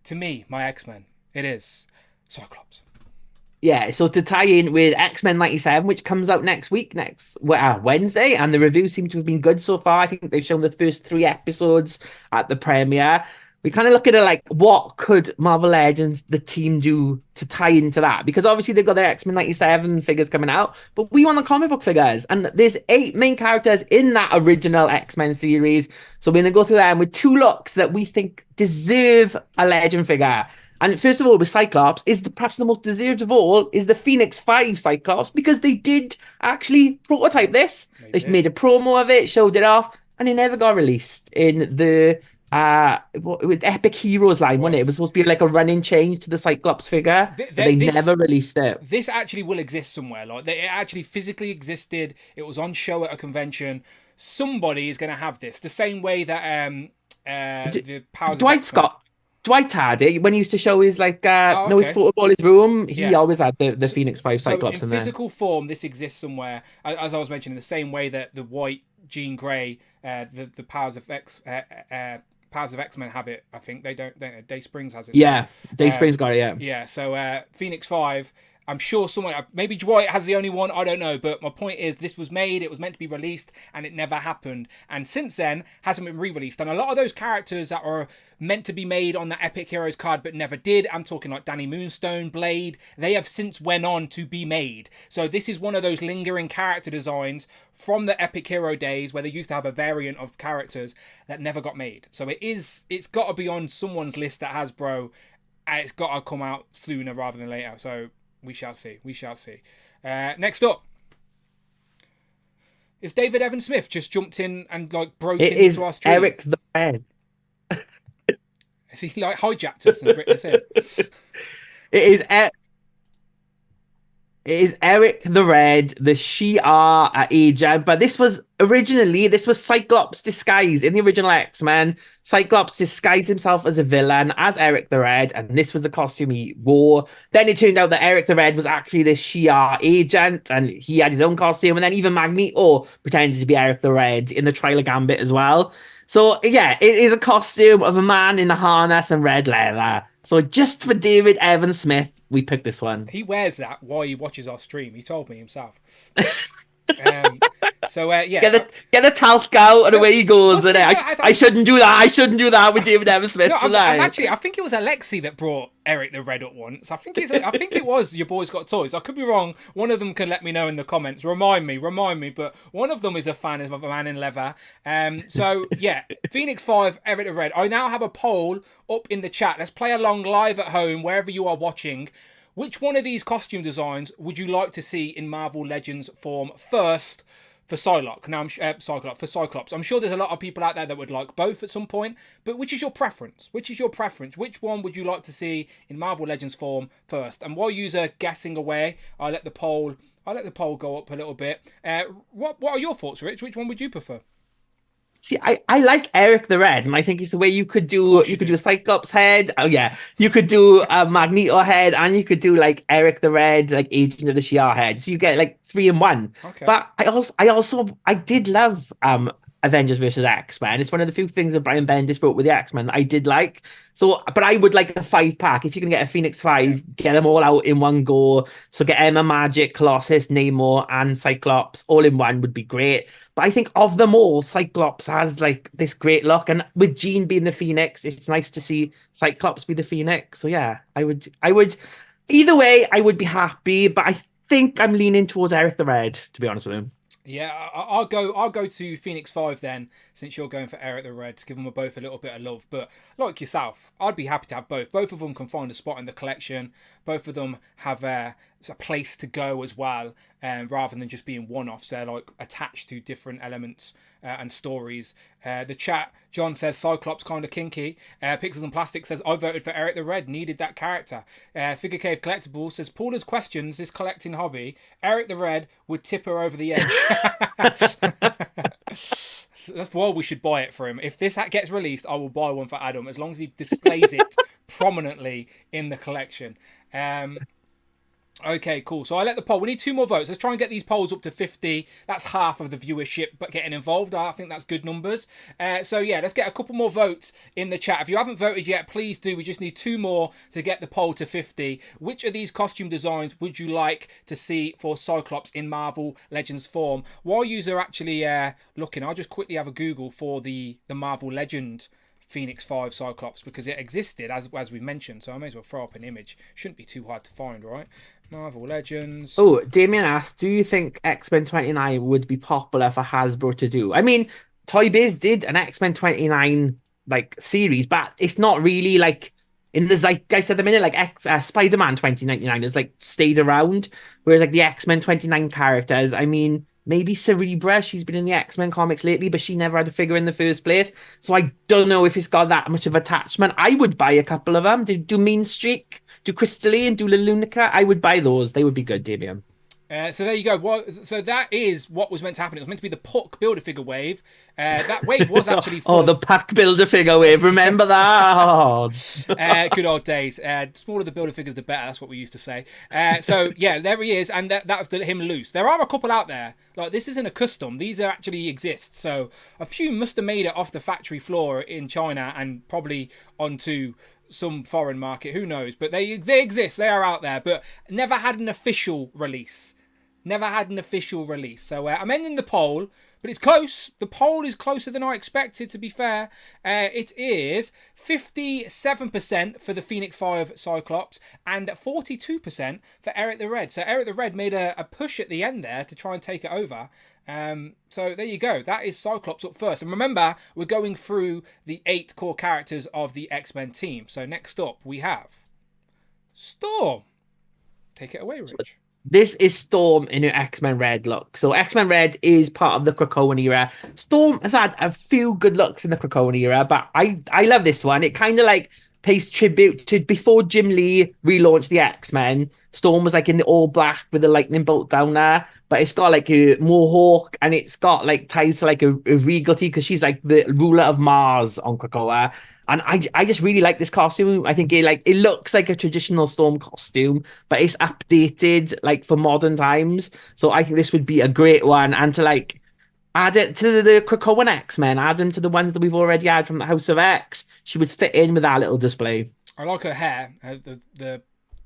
To me, my X-Men, it is Cyclops. Yeah, so to tie in with X-Men 97, which comes out next week, next Wednesday, and the reviews seem to have been good so far. I think they've shown the first 3 episodes at the premiere. We kind of look at it like, what could Marvel Legends, the team, do to tie into that? Because obviously they've got their X-Men 97 figures coming out, but we want the comic book figures. And there's 8 main characters in that original X-Men series. So we're going to go through them with 2 looks that we think deserve a Legend figure. And first of all, with Cyclops, perhaps the most deserved of all is the Phoenix 5 Cyclops, because they did actually prototype this. They made a promo of it, showed it off, and it never got released in the with Epic Heroes line, wasn't it? It was supposed to be like a running change to the Cyclops figure, but they never released it. This actually will exist somewhere. Like, it actually physically existed. It was on show at a convention. Somebody is going to have this. The same way that the powers Dwight had it when he used to show his his photo of all his room. He always had the Phoenix 5 Cyclops in there. In physical form, this exists somewhere. As I was mentioning, the same way that the white Jean Grey, the powers of X-Men have it. I think they don't. Day Springs has it. Yeah, Day Springs got it. Yeah. Yeah. So Phoenix 5. I'm sure someone, maybe Dwight has the only one, I don't know. But my point is, this was made, it was meant to be released, and it never happened. And since then, hasn't been re-released. And a lot of those characters that are meant to be made on that Epic Heroes card but never did, I'm talking like Danny Moonstone, Blade, they have since went on to be made. So this is one of those lingering character designs from the Epic Hero days where they used to have a variant of characters that never got made. So it's got to be on someone's list at Hasbro, and it's got to come out sooner rather than later. So we shall see. We shall see. Next up is David Evan Smith just jumped in and like broke into our stream. Eric the Red. Has he like hijacked us and written this in? It is Eric the Red, the Shi'ar agent, but this was Cyclops disguised in the original X-Men. Cyclops disguised himself as a villain, as Eric the Red, and this was the costume he wore. Then it turned out that Eric the Red was actually this Shi'ar agent, and he had his own costume, and then even Magneto pretended to be Eric the Red in the trailer Gambit as well. So yeah, it is a costume of a man in a harness and red leather. So just for David Evan Smith, we picked this one. He wears that while he watches our stream. He told me himself. Yeah. Get the talc out and away he goes. I shouldn't do that. I shouldn't do that with David Evan Smith tonight. I think it was Alexi that brought Eric the Red up once. I think it was Your Boys Got Toys. I could be wrong. One of them can let me know in the comments. Remind me. But one of them is a fan of a man in leather. So yeah, Phoenix 5, Eric the Red. I now have a poll up in the chat. Let's play along live at home wherever you are watching. Which one of these costume designs would you like to see in Marvel Legends form first for Psylocke? Now, for Cyclops. I'm sure there's a lot of people out there that would like both at some point, but which is your preference? Which one would you like to see in Marvel Legends form first? And while you're guessing away, I'll let the poll go up a little bit. What are your thoughts, Rich? Which one would you prefer? See, I like Eric the Red, and I think it's the way you could do a Cyclops head. Oh yeah, you could do a Magneto head, and you could do like Eric the Red, like Agent of the Shi'ar head. So you get like 3 in 1. Okay. But I did love Avengers versus X-Men. It's one of the few things that Brian Bendis wrote with the X-Men that I did like. So, but I would like a 5-pack. If you can get a Phoenix 5, get them all out in one go. So get Emma, Magic, Colossus, Namor, and Cyclops all in one would be great. But I think of them all, Cyclops has like this great look. And with Jean being the Phoenix, it's nice to see Cyclops be the Phoenix. So yeah, I would either way, I would be happy. But I think I'm leaning towards Eric the Red, to be honest with him. Yeah, I'll go to Phoenix 5 then, since you're going for Eric the Red, to give them both a little bit of love. But like yourself, I'd be happy to have both. Both of them can find a spot in the collection. Both of them have a place to go as well, rather than just being one-offs. They're like attached to different elements and stories. The chat, John says Cyclops kind of kinky. Pixels and Plastic says I voted for Eric the Red, needed that character. Figure Cave Collectibles says Paula's questions this collecting hobby. Eric the Red would tip her over the edge. That's why we should buy it for him. If this gets released, I will buy one for Adam as long as he displays it prominently in the collection. Okay, cool. So I let the poll. We need 2 more votes. Let's try and get these polls up to 50. That's half of the viewership, but getting involved, I think that's good numbers. So yeah, let's get a couple more votes in the chat. If you haven't voted yet, please do. We just need 2 more to get the poll to 50. Which of these costume designs would you like to see for Cyclops in Marvel Legends form? While you're actually looking, I'll just quickly have a Google for the Marvel Legend Phoenix 5 Cyclops, because it existed as we mentioned, so I may as well throw up an image. Shouldn't be too hard to find, right? Marvel Legends. Oh, Damien asked, do you think X-Men 29 would be popular for Hasbro to do? I mean, Toy Biz did an X-Men 29 like series, but it's not really like in the zeitgeist at the minute. Like Spider-Man 2099 has like stayed around, whereas like the X-Men 29 characters, I mean, maybe Cerebra, she's been in the X-Men comics lately, but she never had a figure in the first place. So I don't know if it's got that much of attachment. I would buy a couple of them. Do Mean Streak, do Crystalline, do Lunica. I would buy those. They would be good, Damien. So there you go. So that is what was meant to happen. It was meant to be the Puck Build-A-Figure wave. That wave was actually... the Puck Build-A-Figure wave. Remember that? Good old days. The smaller the Build-A-Figures, the better. That's what we used to say. So yeah, there he is. And that's him loose. There are a couple out there. Like, this isn't a custom. These actually exist. So a few must have made it off the factory floor in China and probably onto some foreign market. Who knows? But they exist. They are out there, but never had an official release. Never had an official release. So I'm ending the poll, but it's close. The poll is closer than I expected, to be fair. It is 57% for the Phoenix 5 Cyclops and 42% for Eric the Red. So Eric the Red made a push at the end there to try and take it over. So there you go. That is Cyclops up first. And remember, we're going through the 8 core characters of the X-Men team. So next up, we have Storm. Take it away, Rich. This is Storm in her X-Men Red look. So X-Men Red is part of the Krakoan era. Storm has had a few good looks in the Krakoan era, but I love this one. It kind of like pays tribute to before Jim Lee relaunched the X-Men. Storm was like in the all black with the lightning bolt down there, but it's got like a mohawk and it's got like ties to like a regality because she's like the ruler of Mars on Krakoa. And I just really like this costume. I think it looks like a traditional Storm costume, but it's updated like for modern times. So I think this would be a great one. And to like add it to the Krakoan X-Men, add them to the ones that we've already had from the House of X, she would fit in with that little display. I like her hair, the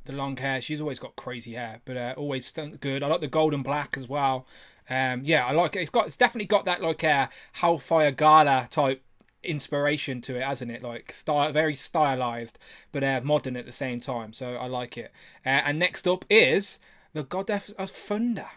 long hair. She's always got crazy hair, but always good. I like the gold and black as well. Yeah, I like it. It's definitely got that like Hellfire Gala type inspiration to it, hasn't it? Like very stylized, but modern at the same time. So I like it. And next up is the Goddess of Thunder.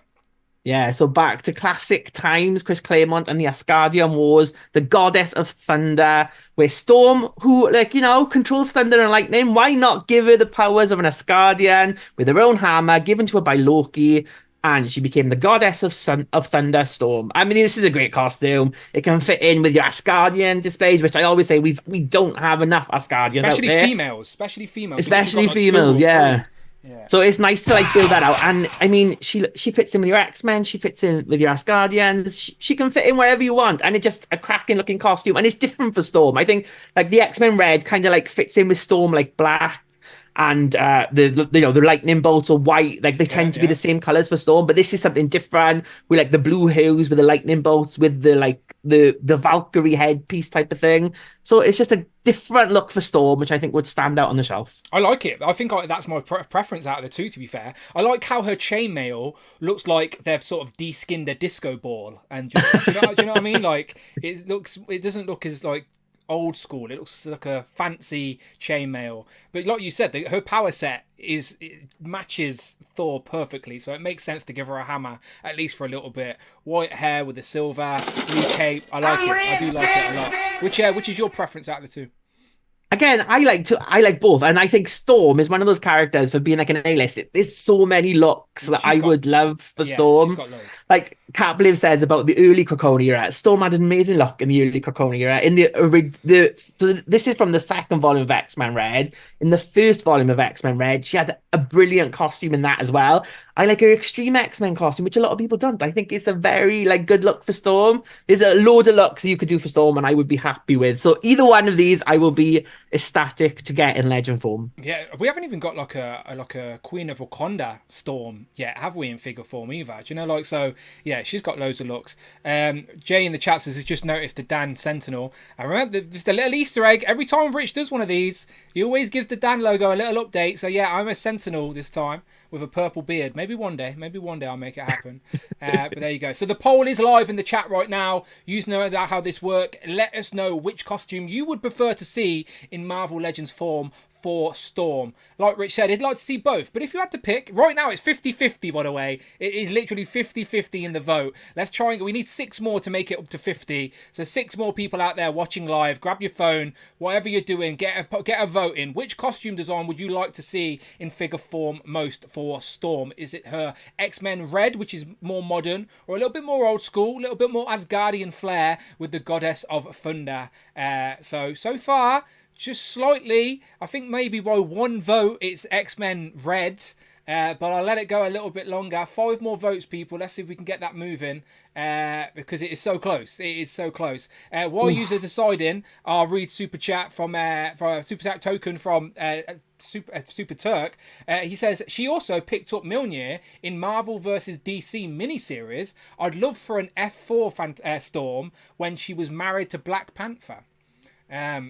Yeah, so back to classic times, Chris Claremont and the Asgardian Wars, the Goddess of Thunder, where Storm, who, like, you know, controls thunder and lightning, why not give her the powers of an Asgardian with her own hammer given to her by Loki, and she became the Goddess of Thunder, Storm. I mean, this is a great costume. It can fit in with your Asgardian displays, which I always say we don't have enough Asgardians especially out there. Especially females. Especially females, yeah. Yeah. So it's nice to like build that out, and I mean, she fits in with your X-Men, she fits in with your Asgardians, she can fit in wherever you want, and it's just a cracking looking costume, and it's different for Storm. I think like the X-Men Red kind of like fits in with Storm, like black, and the lightning bolts are white, like they tend to be the same colors for Storm, but this is something different with like the blue hues with the lightning bolts with the like the Valkyrie headpiece type of thing. So it's just a different look for Storm, which I think would stand out on the shelf. I like it. I think that's my preference out of the two, to be fair. I like how her chainmail looks like they've sort of de-skinned a disco ball, and just, do you know what I mean? Like it doesn't look as like old school. It looks like a fancy chainmail, but like you said, her power set matches Thor perfectly, so it makes sense to give her a hammer at least for a little bit. White hair with the silver blue cape. I like it. I do like it a lot. Which is your preference out of the two? Again, I like both, and I think Storm is one of those characters for being like an A-list. There's so many looks that I would love for Storm. Like Cat Bliv says about the early Krakoan era, Storm had an amazing look in the early Krakoan era. In so this is from the second volume of X-Men Red. In the first volume of X-Men Red, she had a brilliant costume in that as well. I like her Extreme X-Men costume, which a lot of people don't. I think it's a very like good look for Storm. There's a load of looks you could do for Storm, and I would be happy with. So either one of these, I will be ecstatic to get in Legend form. Yeah, we haven't even got like a Queen of Wakanda Storm yet, have we, in figure form either? Do you know, like, so yeah, she's got loads of looks. Jay in the chat says he's just noticed the Dan Sentinel. And remember, there's a little Easter egg. Every time Rich does one of these, he always gives the Dan logo a little update. So yeah, I'm a Sentinel this time with a purple beard. Maybe one day I'll make it happen. But there you go. So the poll is live in the chat right now. You know how this works. Let us know which costume you would prefer to see in Marvel Legends form for Storm. Like Rich said, he'd like to see both, but if you had to pick, right now it's 50-50, by the way. It is literally 50-50 in the vote. Let's try and we need 6 more to make it up to 50. So 6 more people out there watching live, grab your phone, whatever you're doing, get a vote in. Which costume design would you like to see in figure form most for Storm? Is it her X-Men Red, which is more modern, or a little bit more old school, a little bit more Asgardian flair with the Goddess of Thunder? So far, just slightly, I think maybe by 1 vote, it's X-Men Red. But I'll let it go a little bit longer. 5 more votes, people. Let's see if we can get that moving. Because it is so close. It is so close. While you're deciding, I'll read Super Chat for a Super Chat token from Super Turk. He says, she also picked up Mjolnir in Marvel vs. DC miniseries. I'd love for an F4 Storm when she was married to Black Panther.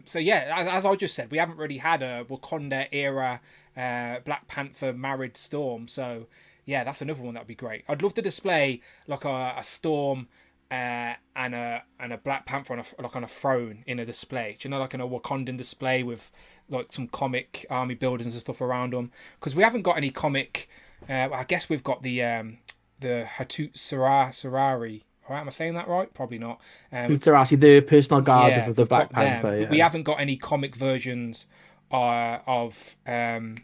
So yeah, as I just said, we haven't really had a Wakanda era Black Panther married Storm. So yeah, that's another one that'd be great. I'd love to display like a Storm and a Black Panther on a throne in a display. Do you know, like in a Wakandan display with like some comic army buildings and stuff around them. Because we haven't got any comic. I guess we've got the Hatut Sarari. Right, am I saying that right? Probably not. Tarasi, the personal guard of the we've Black got them, Panther. but we haven't got any comic versions of the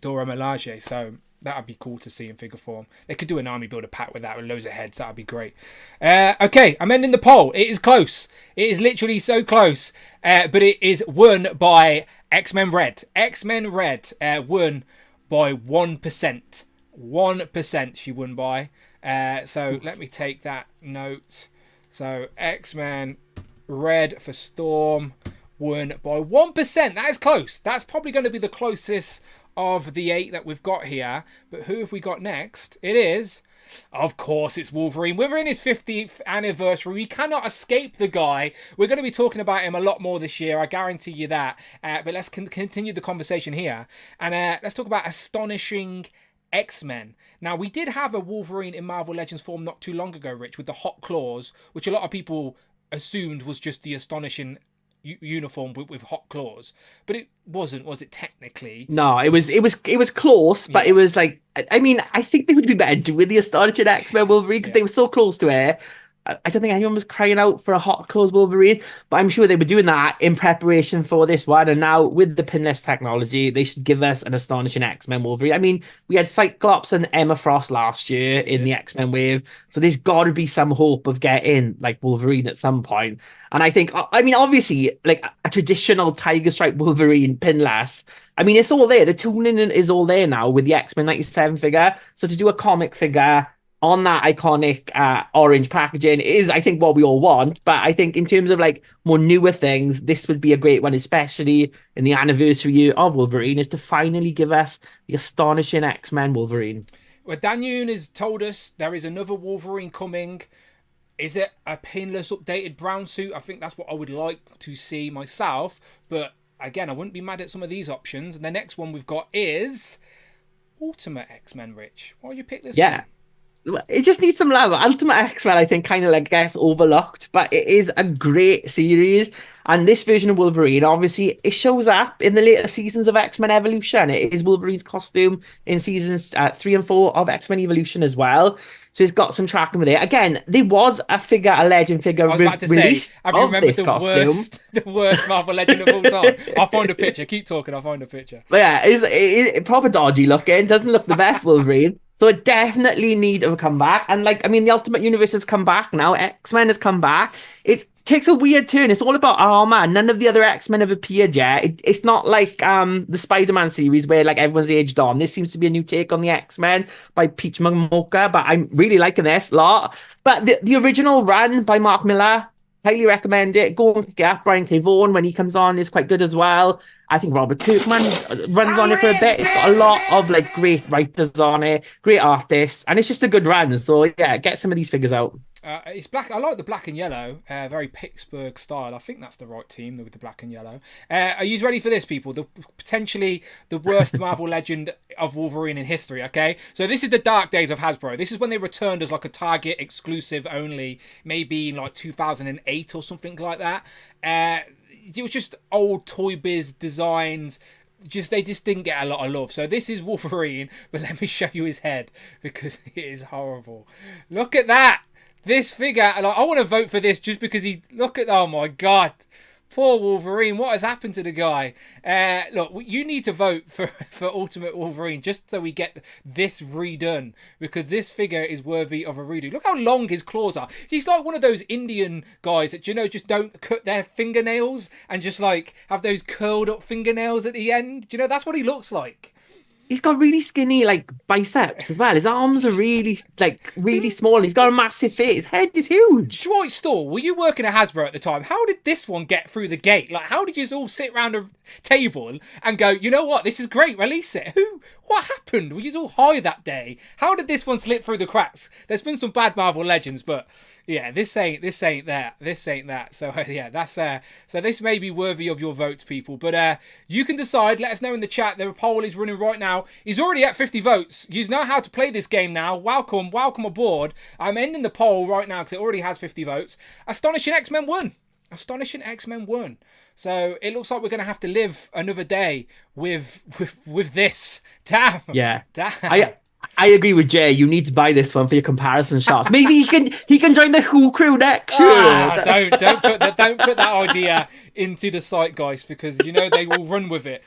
Dora Milaje, so that would be cool to see in figure form. They could do an army builder pack with that with loads of heads. That would be great. Okay, I'm ending the poll. It is close. It is literally so close, but it is won by X-Men Red. X-Men Red won by 1%. 1% she won by. So let me take that note. So X-Men Red for Storm won by 1%. That is close. That's probably going to be the closest of the 8 that we've got here. But who have we got next? It is, of course, it's Wolverine. We're in his 50th anniversary. We cannot escape the guy. We're going to be talking about him a lot more this year. I guarantee you that. But let's continue the conversation here. And let's talk about astonishing X-Men. Now, we did have a Wolverine in Marvel Legends form not too long ago, Rich, with the hot claws, which a lot of people assumed was just the astonishing uniform with hot claws, but it wasn't, was it? Technically, no. It was close, but it was like, I mean, I think they would be better doing the astonishing X-Men Wolverine because they were so close to it. I don't think anyone was crying out for a hot claws Wolverine, but I'm sure they were doing that in preparation for this one. And now with the pinless technology, they should give us an astonishing X-Men Wolverine. I mean, we had Cyclops and Emma Frost last year in the X-Men wave, so there's got to be some hope of getting like Wolverine at some point. And I think, I mean, obviously, like a traditional Tiger Stripe Wolverine pinless, I mean, it's all there. The tuning is all there now with the X-Men 97 figure. So to do a comic figure on that iconic orange packaging is, I think, what we all want. But I think in terms of like more newer things, this would be a great one, especially in the anniversary year of Wolverine, is to finally give us the astonishing X-Men Wolverine. Well, Dan Yoon has told us there is another Wolverine coming. Is it a pinless updated brown suit? I think that's what I would like to see myself. But again, I wouldn't be mad at some of these options. And the next one we've got is Ultimate X-Men, Rich. Why did you pick this one? It just needs some love. Ultimate X-Men, I think, kind of like gets overlooked, but it is a great series. And this version of Wolverine, obviously, it shows up in the later seasons of X-Men Evolution. It is Wolverine's costume in seasons 3 and 4 of X-Men Evolution as well. So it's got some tracking with it. Again, there was a legend figure released have you remembered the worst Marvel Legend of all time? I'll find a picture. Keep talking. I'll find a picture. But yeah, it's proper dodgy looking. Doesn't look the best Wolverine. So it definitely needs a comeback. And like, I mean, the Ultimate Universe has come back now. X-Men has come back. It takes a weird turn. It's all about armor. None of the other X-Men have appeared yet. It's not like the Spider-Man series where like everyone's aged on. This seems to be a new take on the X-Men by Peach Mocha, but I'm really liking this a lot. But the original run by Mark Millar, highly recommend it. Go and pick it up. Brian K. Vaughan, when he comes on, is quite good as well. I think Robert Kirkman runs on it for a bit. It's got a lot of like great writers on it, great artists, and it's just a good run. So yeah, get some of these figures out. It's black. I like the black and yellow, very Pittsburgh style. I think that's the right team with the black and yellow. Are you ready for this, people? Potentially the worst Marvel Legend of Wolverine in history. Okay, so this is the dark days of Hasbro. This is when they returned as like a Target exclusive only, maybe in like 2008 or something like that. It was just old Toy Biz designs. They just didn't get a lot of love. So this is Wolverine, but let me show you his head because it is horrible. Look at that. This figure, like, I want to vote for this just because oh my God. Poor Wolverine. What has happened to the guy? Look, you need to vote for Ultimate Wolverine just so we get this redone because this figure is worthy of a redo. Look how long his claws are. He's like one of those Indian guys that, just don't cut their fingernails and just like have those curled up fingernails at the end. That's what he looks like. he's got really skinny like biceps as well. His arms are really small. And he's got a massive face. His head is huge. Dwight Store, were you working at Hasbro at the time? How did this one get through the gate? Like, how did you all sit around a table and go, you know what, this is great, release it? What happened? Were you all high that day? How did this one slip through the cracks? There's been some bad Marvel Legends, but yeah, this ain't that. So yeah, that's so this may be worthy of your votes, people. But you can decide. Let us know in the chat. The poll is running right now. He's already at 50 votes. You know how to play this game now. Welcome aboard. I'm ending the poll right now because it already has 50 votes. Astonishing X-Men won. So it looks like we're going to have to live another day with this. Damn. Yeah. Damn. I agree with Jay. You need to buy this one for your comparison shots. Maybe he can join the Who crew next year. Don't put that idea into the zeitgeist, because you know they will run with it.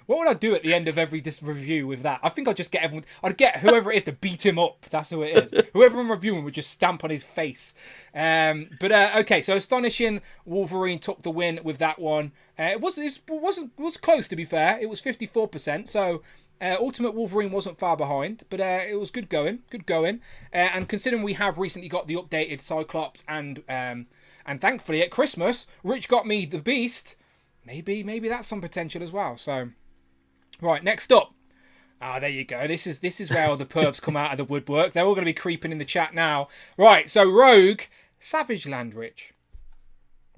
What would I do at the end of every review with that? I think I'd just get everyone. I'd get whoever it is to beat him up. That's who it is. Whoever I'm reviewing would just stamp on his face. Okay. So Astonishing Wolverine took the win with that one. It was close, to be fair. It was 54%. So. Ultimate Wolverine wasn't far behind, but it was good going. And considering we have recently got the updated Cyclops and thankfully at Christmas, Rich got me the Beast. Maybe that's some potential as well. So, right, next up. There you go. This is where all the pervs come out of the woodwork. They're all going to be creeping in the chat now. Right, so Rogue, Savage Land, Rich.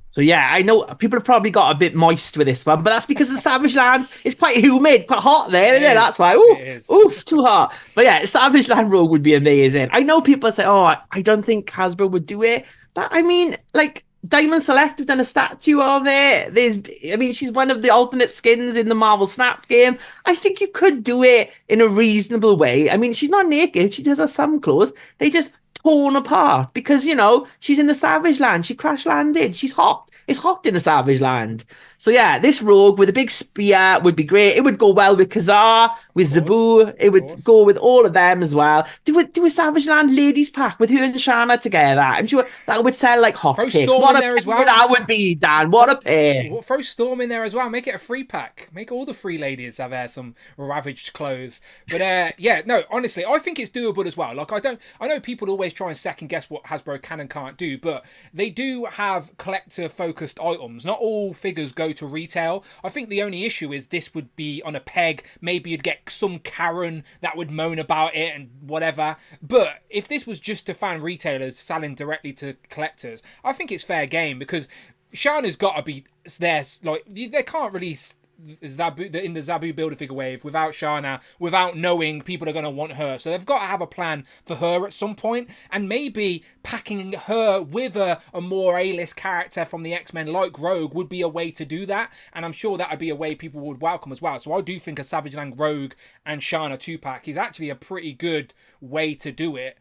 So yeah, I know people have probably got a bit moist with this one, but that's because the Savage Land is quite humid, quite hot there, isn't it? That's why. Oof, too hot. But yeah, Savage Land Rogue would be amazing. I know people say, oh, I don't think Hasbro would do it, but I mean, like Diamond Select have done a statue of it. She's one of the alternate skins in the Marvel Snap game. I think you could do it in a reasonable way. I mean, she's not naked. She does have some clothes. They just torn apart because, you know, she's in the Savage Land. She crash landed. She's hot. It's hot in the Savage Land. So yeah, this Rogue with a big spear would be great. It would go well with Kazar, with Zabu. It would go with all of them as well. Do a Savage Land ladies pack with her and Shanna together. I'm sure that would sell like hotcakes. What a pair that would be, Dan. What a pair. Throw Storm in there as well. Make it a free pack. Make all the free ladies have some ravaged clothes. But yeah, no, honestly, I think it's doable as well. Like I know people always try and second guess what Hasbro can and can't do, but they do have collector focused items. Not all figures go to retail. I think the only issue is this would be on a peg. Maybe you'd get some Karen that would moan about it and whatever. But if this was just to fan retailers selling directly to collectors, I think it's fair game, because Shana's got to be there. Like, they can't release Zabu in the Zabu Build-A-Figure wave without Shana, without knowing people are going to want her. So they've got to have a plan for her at some point, and maybe packing her with a more A-list character from the X-Men like Rogue would be a way to do that, and I'm sure that would be a way people would welcome as well. So I do think a Savage Land Rogue and Shana 2-pack is actually a pretty good way to do it,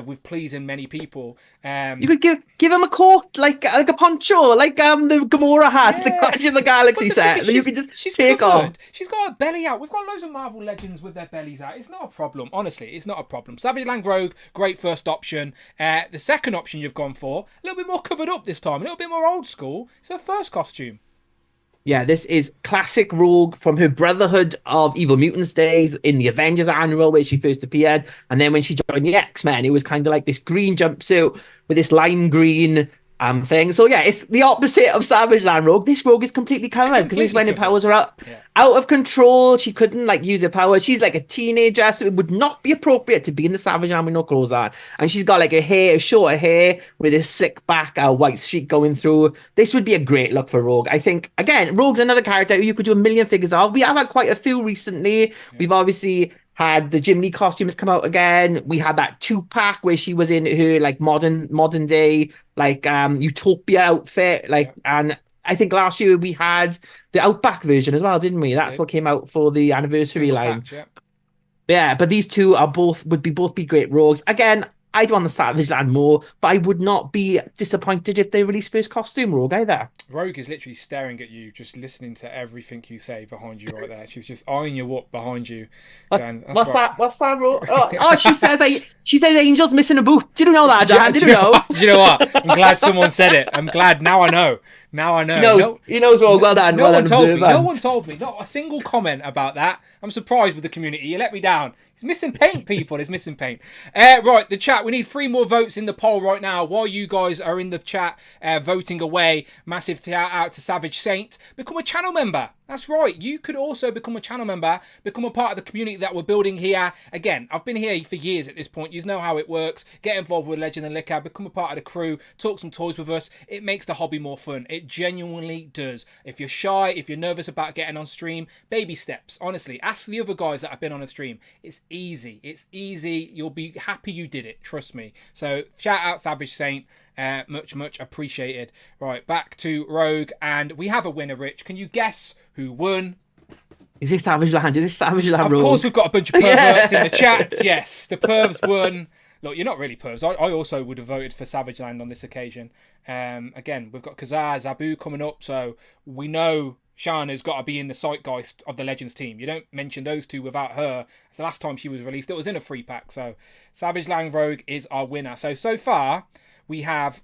with pleasing many people. You could give him a coat like a poncho, like the Gamora has in the Guardians of the Galaxy set. You could just take off. She's got her belly out. We've got loads of Marvel Legends with their bellies out. It's not a problem. Honestly, it's not a problem. Savage Land Rogue, great first option. The second option you've gone for, a little bit more covered up this time, a little bit more old school. It's her first costume. Yeah, this is classic Rogue from her Brotherhood of Evil Mutants days in the Avengers annual where she first appeared. And then when she joined the X-Men, it was kind of like this green jumpsuit with this lime green thing. So yeah, it's the opposite of Savage Land Rogue. This Rogue is completely covered because this when her powers are out of control. She couldn't like use her power. She's like a teenager, so it would not be appropriate to be in the Savage Land with no clothes on. And she's got like shorter hair with a slick back, white streak going through. This would be a great look for Rogue. I think, again, Rogue's another character who you could do a million figures of. We have had quite a few recently. We've obviously had the Jim Lee costumes come out again. We had that 2-pack where she was in her like modern day like Utopia outfit, and I think last year we had the Outback version as well, didn't we? That's what came out for the anniversary line. Yeah, but these two would be great Rogues. Again, I'd want the Savage Land more, but I would not be disappointed if they release first costume Rogue either. Rogue is literally staring at you, just listening to everything you say behind you right there. She's just eyeing you up behind you. What's that, Rogue? Oh, she said Angel's missing a boot. Did you know that, Dan? Did you know? Do you know what? I'm glad someone said it. I'm glad now I know. Now I know. He knows Rogue. Well done. No one told me. Observant. No one told me. Not a single comment about that. I'm surprised with the community. You let me down. He's missing paint, people. He's missing paint. Right, the chat. We need 3 more votes in the poll right now. While you guys are in the chat voting away, massive shout out to Savage Saint. Become a channel member. That's right. You could also become a channel member, become a part of the community that we're building here. Again, I've been here for years at this point. You know how it works. Get involved with Legend and Liquor, become a part of the crew, talk some toys with us. It makes the hobby more fun. It genuinely does. If you're shy, if you're nervous about getting on stream, baby steps. Honestly, ask the other guys that have been on a stream. It's easy. It's easy. You'll be happy you did it. Trust me. So shout out Savage Saint. Much appreciated. Right, back to Rogue, and we have a winner, Rich. Can you guess who won? Is this Savage Land? Is this Savage Land Rogue? Of course, we've got a bunch of perverts in the chat. Yes, the pervs won. Look, you're not really pervs. I also would have voted for Savage Land on this occasion. Again, we've got Kazar, Zabu coming up, so we know Shana's got to be in the zeitgeist of the Legends team. You don't mention those two without her. It's the last time she was released. It was in a 3-pack, so Savage Land Rogue is our winner. So far, we have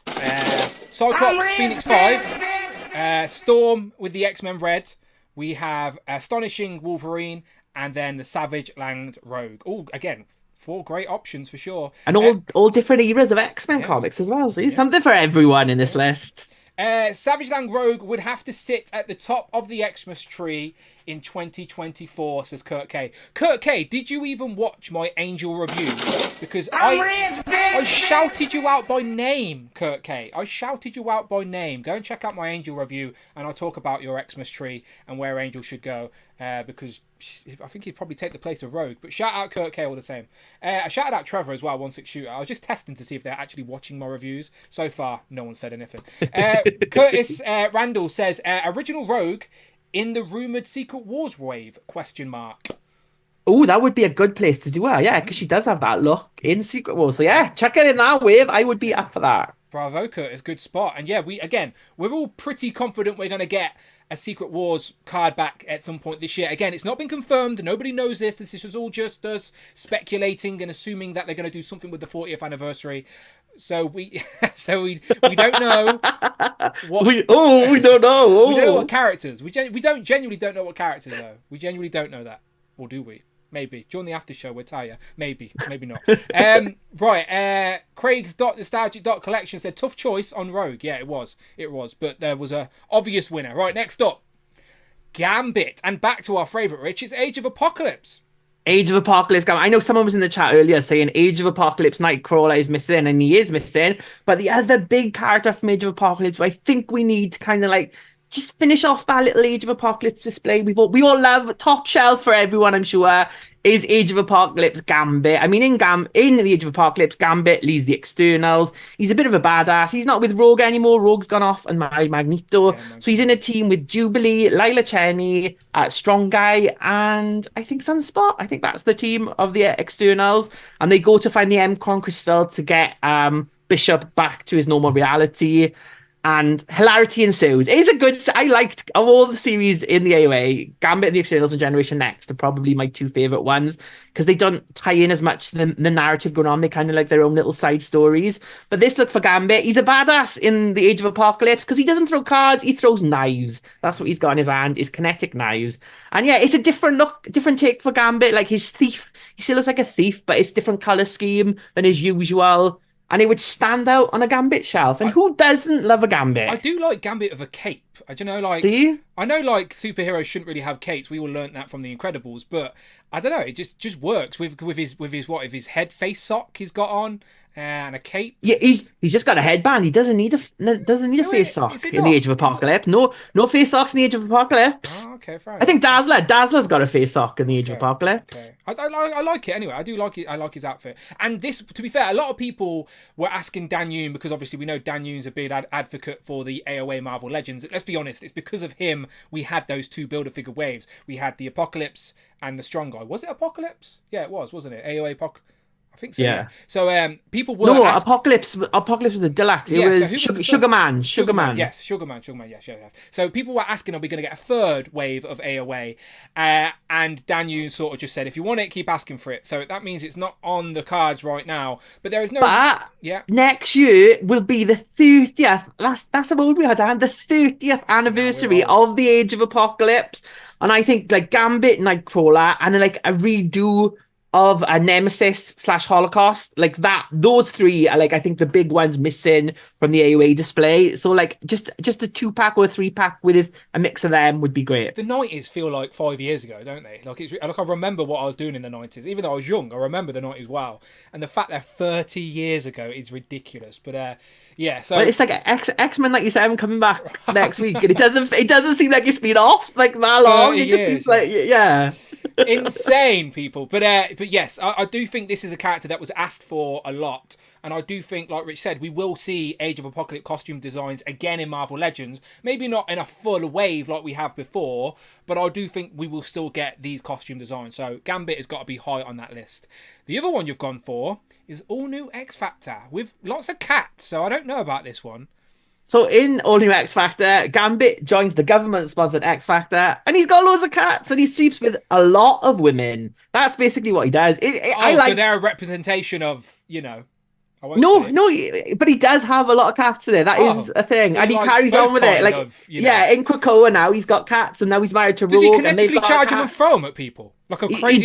Cyclops Phoenix 5, Storm with the X-Men Red. We have Astonishing Wolverine, and then the Savage Land Rogue. All again, 4 great options for sure. And all different eras of X-Men comics as well. See, something for everyone in this list. Savage Land Rogue would have to sit at the top of the Xmas tree in 2024, says Kurt K. Kurt K, did you even watch my Angel review? Because I shouted you out by name, Kurt K. I shouted you out by name. Go and check out my Angel review, and I'll talk about your Xmas tree and where Angel should go, because I think he'd probably take the place of Rogue. But shout out Kurt K all the same. I shouted out Trevor as well, 16 Shooter. I was just testing to see if they're actually watching my reviews. So far, no one said anything. Curtis Randall says, original Rogue in the rumoured Secret Wars wave, ? Oh, that would be a good place to do her, yeah, because she does have that look in Secret Wars. So yeah, check it in that wave. I would be up for that. Bravo, Curtis, good spot. And yeah, we're all pretty confident we're going to get a Secret Wars card back at some point this year. Again, it's not been confirmed. Nobody knows this. This is all just us speculating and assuming that they're going to do something with the 40th anniversary. So we don't know what we don't know. We don't know what characters. We genuinely don't know what characters though. We genuinely don't know that. Or do we? Maybe. During the after show we'll tell you. Maybe not. Right, Craig's nostalgic collection said tough choice on Rogue. Yeah, it was. But there was a obvious winner. Right, next up. Gambit. And back to our favourite, Rich, it's Age of Apocalypse. Age of Apocalypse. I know someone was in the chat earlier saying Age of Apocalypse Nightcrawler is missing, and he is missing. But the other big character from Age of Apocalypse, I think we need to kind of like just finish off that little Age of Apocalypse display. We all love top shelf for everyone, I'm sure, is Age of Apocalypse Gambit. I mean, in the Age of Apocalypse, Gambit leads the externals. He's a bit of a badass. He's not with Rogue anymore. Rogue's gone off and married Magneto. So he's in a team with Jubilee, Lila Cheney, Strong Guy, and I think Sunspot. I think that's the team of the externals. And they go to find the M-Con crystal to get Bishop back to his normal reality. And hilarity ensues. It is a good... I liked, of all the series in the AOA, Gambit and the Externals and Generation Next are probably my 2 favourite ones, because they don't tie in as much to the narrative going on. They kind of like their own little side stories. But this look for Gambit. He's a badass in the Age of Apocalypse, because he doesn't throw cards, he throws knives. That's what he's got in his hand, is kinetic knives. And yeah, it's a different look, different take for Gambit. Like his thief, he still looks like a thief, but it's different colour scheme than his usual. And it would stand out on a Gambit shelf. And who doesn't love a Gambit? I do like Gambit of a cape. I don't know, like... See? I know, like, superheroes shouldn't really have capes. We all learnt that from The Incredibles. But, I don't know, it just works with his head face sock he's got on. And a cape. Yeah, he's just got a headband. He doesn't need a face sock in the Age of Apocalypse. No face socks in the Age of Apocalypse. Oh, okay, fair I think Dazzler's got a face sock in the Age of Apocalypse. Okay. I like it anyway. I do like it. I like his outfit. And this, to be fair, a lot of people were asking Dan Yoon, because obviously we know Dan Yoon's a big advocate for the AOA Marvel Legends. Let's be honest, it's because of him we had those 2 Build-A-Figure waves. We had the Apocalypse and the Strong Guy. Was it Apocalypse? Yeah, it was, wasn't it? AOA Apocalypse. I think so. Yeah. Yeah. So people were No, ask- Apocalypse was the deluxe. It Yeah, so was who was the Sugar third? Man. Sugar Man. Yes, Sugar Man, yes, yes, yes. So people were asking, are we going to get a third wave of AOA? And Dan Yoon sort of just said, if you want it, keep asking for it. So that means it's not on the cards right now. But there is no... But yeah. next year will be the 30th. That's how old we are, Dan. The 30th anniversary old. of the Age of Apocalypse. And I think like Gambit, Nightcrawler, and then like a redo of a Nemesis / Holocaust, like that, those three are like I think the big ones missing from the AOA display. So like just a 2-pack or a 3-pack with a mix of them would be great. The 90s feel like 5 years ago, don't they? Like I remember what I was doing in the 90s. Even though I was young, I remember the 90s well. And the fact that 30 years ago is ridiculous. But yeah, so but it's like X-Men 97 coming back next week, and it doesn't seem like it's been off like that long. It just years, seems like yeah. Insane, people. But yes, I do think this is a character that was asked for a lot, and I do think, like Rich said, we will see Age of Apocalypse costume designs again in Marvel Legends. Maybe not in a full wave like we have before, but I do think we will still get these costume designs. So Gambit has got to be high on that list. The other one you've gone for is all new X Factor with lots of cats. So I don't know about this one. So in All New X Factor, Gambit joins the government-sponsored X Factor, and he's got loads of cats, and he sleeps with a lot of women. That's basically what he does. So they're a representation of, you know... No, but he does have a lot of cats there. That is a thing, and he carries on with it. Like, in Krakoa now he's got cats, and now he's married to Rogue. Does he kinetically charge them and throw them at people like a crazy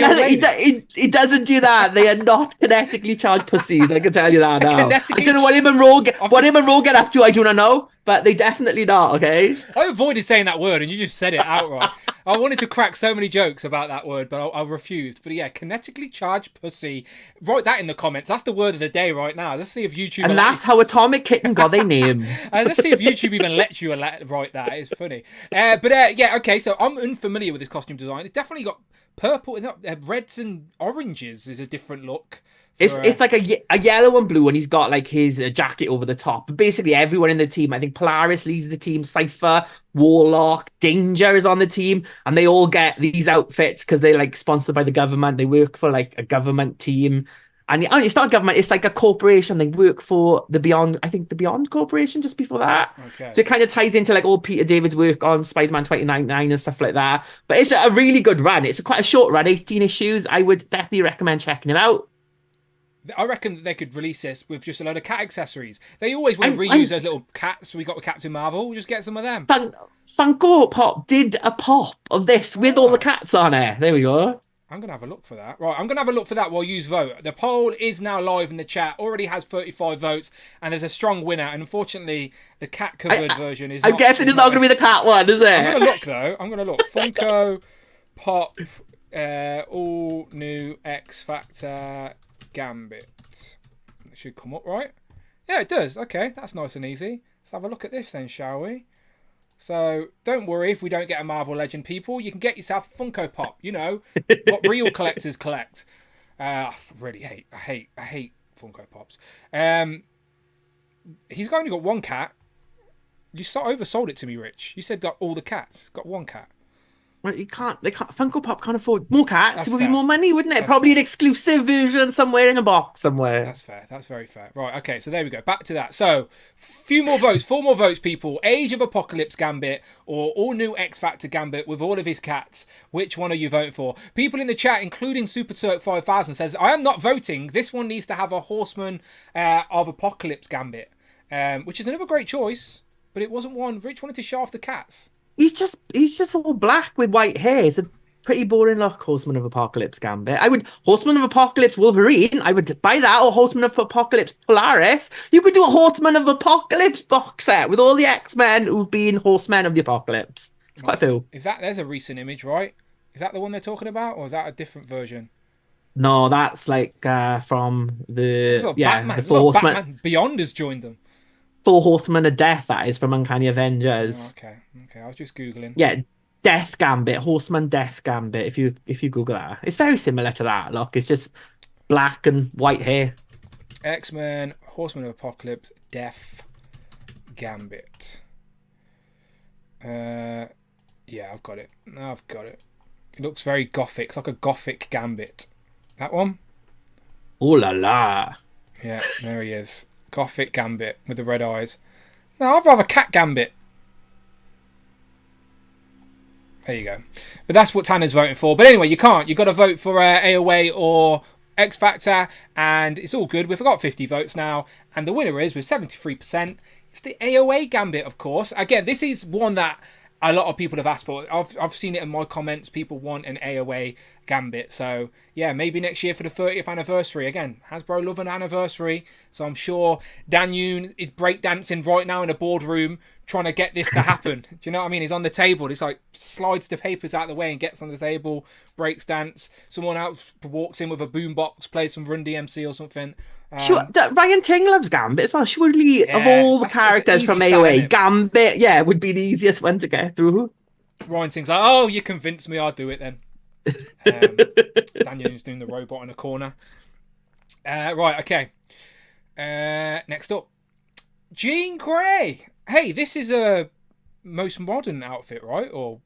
he doesn't do that. They are not kinetically charged pussies. I can tell you that now. I don't know what him and Rogue get up to. I do not know, but they definitely not. Okay. I avoided saying that word, and you just said it outright. I wanted to crack so many jokes about that word, but I refused. But yeah, kinetically charged pussy. Write that in the comments. That's the word of the day right now. Let's see if YouTube... And that's how Atomic Kitten got their name. Let's see if YouTube even lets you write that. It's funny. Yeah, okay, so I'm unfamiliar with this costume design. It's definitely got purple, reds and oranges is a different look. It's like a yellow and blue, and he's got like his jacket over the top. But basically, everyone in the team, I think Polaris leads the team, Cypher, Warlock, Danger is on the team, and they all get these outfits because they're like sponsored by the government. They work for like a government team, and it's not a government; it's like a corporation. They work for the Beyond, I think the Beyond Corporation just before that. Okay. So it kind of ties into like all Peter David's work on Spider-Man 2099 and stuff like that. But it's a really good run. It's quite a short run, 18 issues. I would definitely recommend checking it out. I reckon they could release this with just a load of cat accessories. They always want to reuse those little cats we got with Captain Marvel. We'll just get some of them. Funko Pop did a pop of this with all the cats on it. There we go. I'm going to have a look for that. Right, I'm going to have a look for that while you vote. The poll is now live in the chat. Already has 35 votes, and there's a strong winner. And unfortunately, the cat-covered version is... I'm guessing it's not going to be the cat one, is it? I'm going to look, though. I'm going to look. Funko Pop, all new X Factor... Gambit. It should come up, right? Yeah, it does. Okay, that's nice and easy. Let's have a look at this then, shall we? So, don't worry if we don't get a Marvel Legend, people. You can get yourself a Funko Pop. You know, what real collectors collect. I really hate Funko Pops. He's only got one cat. You oversold it to me, Rich. You said got all the cats. Got one cat. Well, they can't. Funko Pop can't afford more cats. That's it would fair. be more money, wouldn't it? That's Probably fair. an exclusive version somewhere in a box somewhere. That's fair. That's very fair. Right, okay, so there we go. Back to that. So, few more votes, 4 more votes, people. Age of Apocalypse Gambit or all new X Factor Gambit with all of his cats. Which one are you voting for? People in the chat, including Super Turk 5000, says, I am not voting. This one needs to have a Horseman of Apocalypse Gambit, which is another great choice, but it wasn't one. Rich wanted to show off the cats. He's just all black with white hair. It's a pretty boring look, Horseman of Apocalypse Gambit. Horseman of Apocalypse Wolverine, I would buy that, or Horseman of Apocalypse Polaris. You could do a Horseman of Apocalypse box set with all the X-Men who've been Horsemen of the Apocalypse. It's quite cool. There's a recent image, right? Is that the one they're talking about, or is that a different version? No, that's like from the Batman. the Four Horsemen. Batman Beyond has joined them. 4 Horsemen of Death, that is, from Uncanny Avengers. Oh, okay, I was just Googling. Yeah, Death Gambit, Horseman Death Gambit, if you Google that. It's very similar to that, look. It's just black and white hair. X-Men, Horseman of Apocalypse, Death Gambit. Yeah, I've got it. It looks very gothic. It's like a gothic Gambit. That one? Oh la la. Yeah, there he is. Gothic Gambit with the red eyes. No, I'd rather Cat Gambit. There you go. But that's what Tanner's voting for. But anyway, you can't. You've got to vote for AOA or X Factor, and it's all good. We've got 50 votes now, and the winner is, with 73%, it's the AOA Gambit, of course. Again, this is one that a lot of people have asked for. I've seen it in my comments. People want an AOA Gambit. So, yeah, maybe next year for the 30th anniversary. Again, Hasbro love an anniversary. So I'm sure Dan Yoon is breakdancing right now in a boardroom trying to get this to happen. Do you know what I mean? He's on the table. He's like, slides the papers out of the way and gets on the table, breaks dance. Someone else walks in with a boombox, plays some Run DMC or something. Sure, Ryan Ting loves Gambit as well. Surely, of all the characters from AOA, Gambit, would be the easiest one to get through. Ryan Ting's like, oh, you convinced me, I'll do it then. Daniel's doing the robot in a corner. Right, okay. Next up, Jean Grey. Hey, this is a most modern outfit, right? Or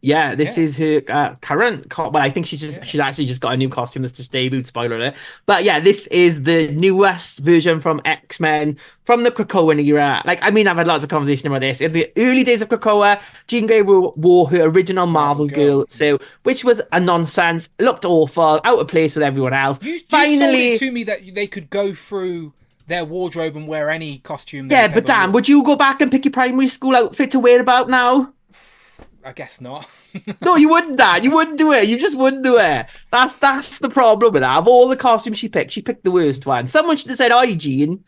this is her current. Well, I think she's actually just got a new costume that's just debuted. Spoiler alert! But yeah, this is the newest version from X-Men from the Krakoan era. Like, I mean, I've had lots of conversation about this. In the early days of Krakoa, Jean Grey wore her original Marvel Girl suit, which was a nonsense. It looked awful, out of place with everyone else. You finally sold it to me that they could go through their wardrobe and wear any costume. Yeah, but Dan, would you go back and pick your primary school outfit to wear about now? I guess not. No, you wouldn't, Dan. You wouldn't do it. You just wouldn't do it. That's the problem with that. Of all the costumes she picked the worst one. Someone should have said, "Oh, Jean,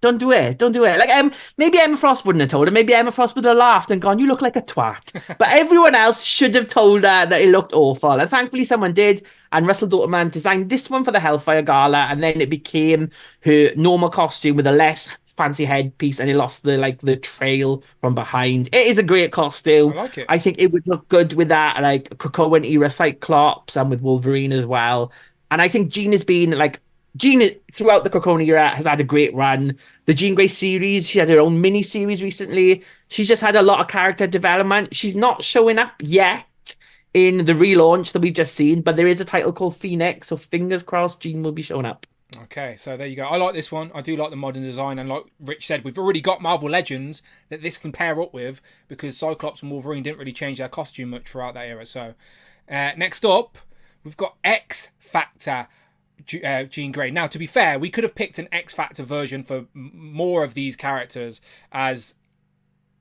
don't do it. Don't do it." Like, maybe Emma Frost wouldn't have told her. Maybe Emma Frost would have laughed and gone, "You look like a twat." But everyone else should have told her that it looked awful. And thankfully, someone did. And Russell Dortman designed this one for the Hellfire Gala, and then it became her normal costume with a less fancy headpiece, and it lost the trail from behind. It is a great costume. I like it. I think it would look good with that Krakoan era Cyclops and with Wolverine as well. And I think Jean throughout the Krakoan era has had a great run. The Jean Grey series, she had her own mini series recently. She's just had a lot of character development. She's not showing up yet in the relaunch that we've just seen, but there is a title called Phoenix, so fingers crossed Jean will be showing up. Okay, so there you go. I like this one. I do like the modern design, and like Rich said, we've already got Marvel Legends that this can pair up with, because Cyclops and Wolverine didn't really change their costume much throughout that era. So next up, we've got X Factor Jean Grey. Now, to be fair, we could have picked an X Factor version for more of these characters, as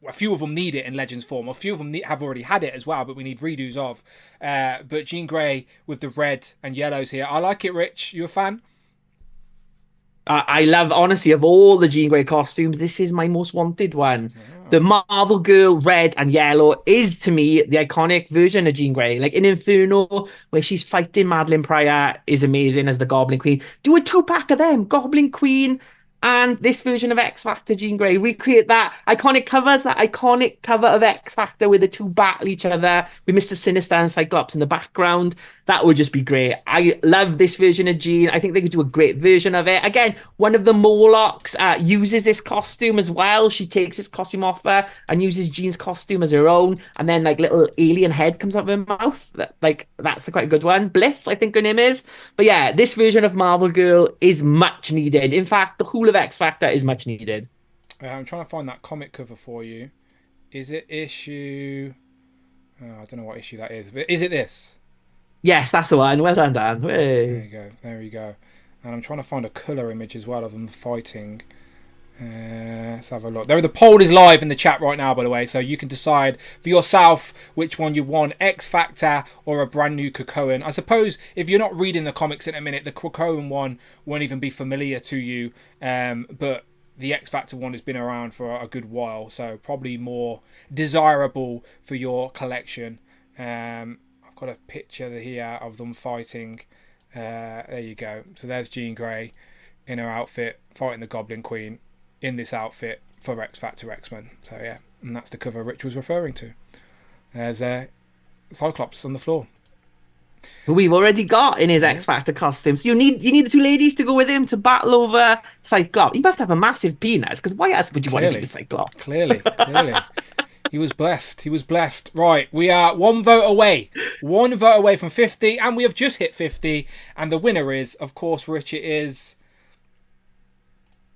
a few of them need it in Legends form. A few of them have already had it as well, but we need redos of. But Jean Grey with the red and yellows here. I like it, Rich. You a fan? I love, honestly, of all the Jean Grey costumes, this is my most wanted one. Oh. The Marvel Girl red and yellow is, to me, the iconic version of Jean Grey. Like in Inferno, where she's fighting Madeline Pryor, is amazing as the Goblin Queen. Do a 2-pack of them, Goblin Queen and this version of X Factor Jean Grey. Recreate that iconic cover of X Factor where the two battle each other with Mr. Sinister and Cyclops in the background. That would just be great. I love this version of Jean. I think they could do a great version of it. Again, one of the Morlocks uses this costume as well. She takes his costume off her and uses Jean's costume as her own. And then little alien head comes out of her mouth. That's quite a good one. Bliss, I think her name is. But yeah, this version of Marvel Girl is much needed. In fact, the whole of X Factor is much needed. I'm trying to find that comic cover for you. Is it issue... Oh, I don't know what issue that is. But is it this? Yes, that's the one. Well done, Dan. Hey. There you go. And I'm trying to find a colour image as well of them fighting. Let's have a look. The poll is live in the chat right now, by the way, so you can decide for yourself which one you want, X Factor or a brand new Krakoan. I suppose if you're not reading the comics in a minute, the Krakoan one won't even be familiar to you, but the X Factor one has been around for a good while, so probably more desirable for your collection. I've got a picture here of them fighting. There you go. So there's Jean Grey in her outfit fighting the Goblin Queen in this outfit for X Factor X-Men. So yeah, and that's the cover Rich was referring to. There's Cyclops on the floor, who we've already got in his X Factor costume. So you need the two ladies to go with him to battle over Cyclops. He must have a massive penis, because why else would you want to be Cyclops? Clearly. He was blessed. He was blessed. Right, we are one vote away. One vote away from 50, and we have just hit 50. And the winner is, of course, Rich, it is...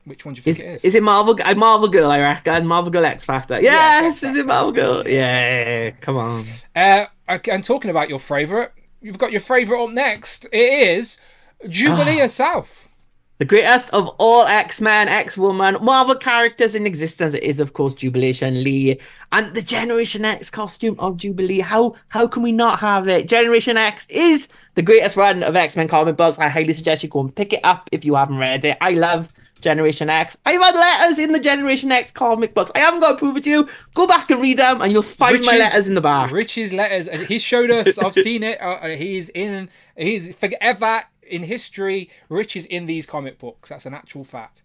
Which one do you think it is? Is it Marvel Girl, I reckon? Marvel Girl X Factor. Yes, is it Marvel Girl? Yeah, come on. And talking about your favourite, you've got your favourite up next. It is Jubilee herself. The greatest of all X-Men, X-Woman, Marvel characters in existence. It is, of course, Jubilation Lee. And the Generation X costume of Jubilee. How can we not have it? Generation X is the greatest run of X-Men comic books. I highly suggest you go and pick it up if you haven't read it. I love Generation X. I've had letters in the Generation X comic books. I haven't got to prove it to you. Go back and read them and you'll find my letters in the back. Rich's letters. He showed us. I've seen it. He's forever in history. Rich is in these comic books. That's an actual fact.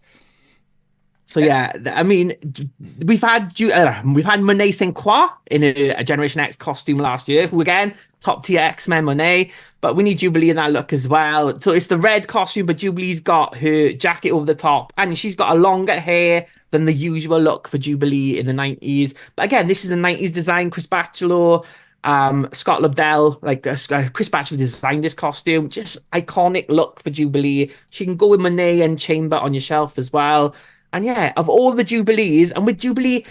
So yeah, I mean, we've had Monet St. Croix in a Generation X costume last year, who again, top tier X-Men Monet, but we need Jubilee in that look as well. So it's the red costume, but Jubilee's got her jacket over the top, and she's got a longer hair than the usual look for Jubilee in the 90s. But again, this is a 90s design. Chris Bachalo, Scott Lobdell, Chris Bachalo designed this costume. Just iconic look for Jubilee. She can go with Monet and Chamber on your shelf as well. And yeah, of all the Jubilees, and with Jubilee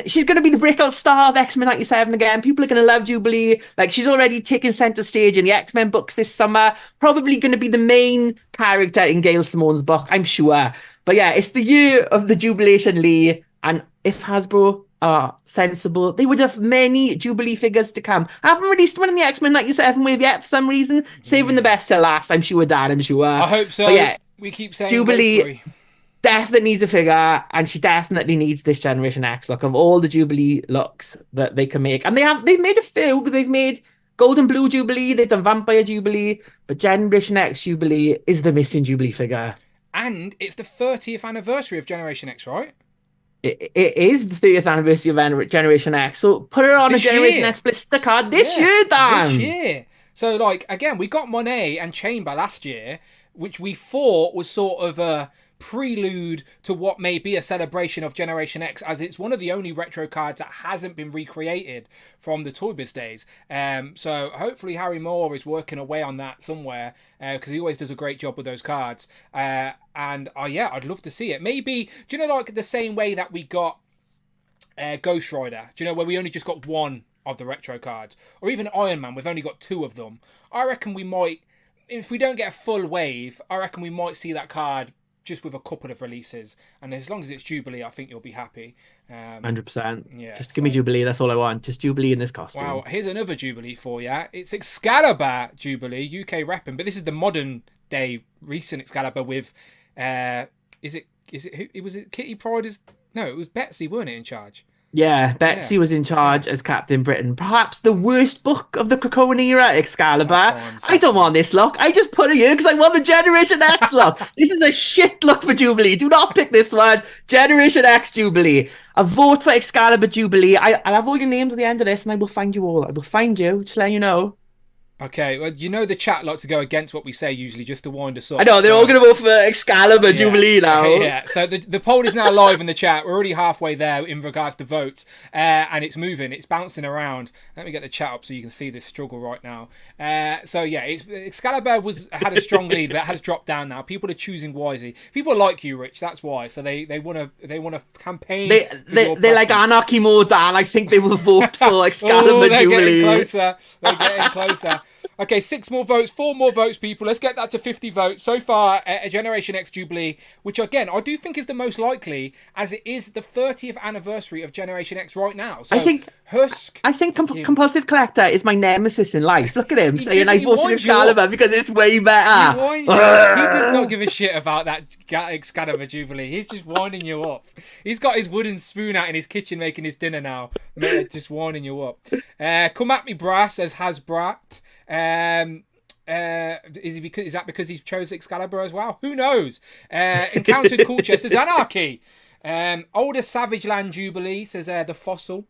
she's going to be the breakout star of X-Men 97 again. People are going to love Jubilee. Like, she's already taken center stage in the X-Men books this summer. Probably going to be the main character in Gail Simone's book, I'm sure. But yeah, it's the year of the Jubilation Lee. And if Hasbro are sensible, they would have many Jubilee figures to come. I haven't released one in the X-Men 97 wave yet for some reason. Saving the best till last, I'm sure, Dad, I'm sure. I hope so. But yeah, we keep saying Jubilee definitely needs a figure, and she definitely needs this Generation X look of all the Jubilee looks that they can make. And they've made a few. They've made Gold and Blue Jubilee, they've done Vampire Jubilee, but Generation X Jubilee is the missing Jubilee figure. And it's the 30th anniversary of Generation X, right? It is the 30th anniversary of Generation X, so put her on a Generation X blister card this year, Dan. This year. So, like, again, we got Monet and Chamber last year, which we thought was sort of a prelude to what may be a celebration of Generation X, as it's one of the only retro cards that hasn't been recreated from the Toy Biz days. So hopefully Harry Moore is working away on that somewhere, because he always does a great job with those cards. Yeah, I'd love to see it. Maybe, do you know, like the same way that we got Ghost Rider, do you know, where we only just got one of the retro cards, or even Iron Man, we've only got two of them. I reckon we might, if we don't get a full wave, I reckon we might see that card just with a couple of releases, and as long as it's Jubilee, I think you'll be happy. 100%. Yeah, just give me Jubilee. That's all I want. Just Jubilee in this costume. Wow, here's another Jubilee for you. It's Excalibur Jubilee, UK repping, but this is the modern day recent Excalibur with was it Kitty Pryde? No, it was Betsy, weren't it, in charge? Yeah, Betsy was in charge as Captain Britain. Perhaps the worst book of the Krakoan era, Excalibur. I don't want this look. I just put it here because I want the Generation X look. This is a shit look for Jubilee. Do not pick this one. Generation X Jubilee. A vote for Excalibur Jubilee. I'll have all your names at the end of this, and I will find you all. I will find you, just letting you know. Okay, well, you know the chat like to go against what we say usually, just to wind us up. I know, they're all going to vote for Excalibur Jubilee now. Yeah, so the poll is now live in the chat. We're already halfway there in regards to votes, and it's moving, it's bouncing around. Let me get the chat up so you can see this struggle right now. So yeah, Excalibur had a strong lead, but it has dropped down now. People are choosing wisely. People like you, Rich, that's why. So they want to campaign. They're like anarchy mode, Dan. I think they will vote for Excalibur Jubilee. They're getting closer. Okay, 4 more votes, people. Let's get that to 50 votes. So far, a Generation X Jubilee, which again, I do think is the most likely, as it is the 30th anniversary of Generation X right now. So I think Compulsive Collector is my nemesis in life. Look at him saying I voted Excalibur because it's way better. He does not give a shit about that Excalibur Jubilee. He's just winding you up. He's got his wooden spoon out in his kitchen making his dinner now. Just winding you up. Come at me, Brass, says Hasbrat. Is that because he chose Excalibur as well? Who knows? Encountered Culture says Anarchy. Older Savage Land Jubilee says the Fossil.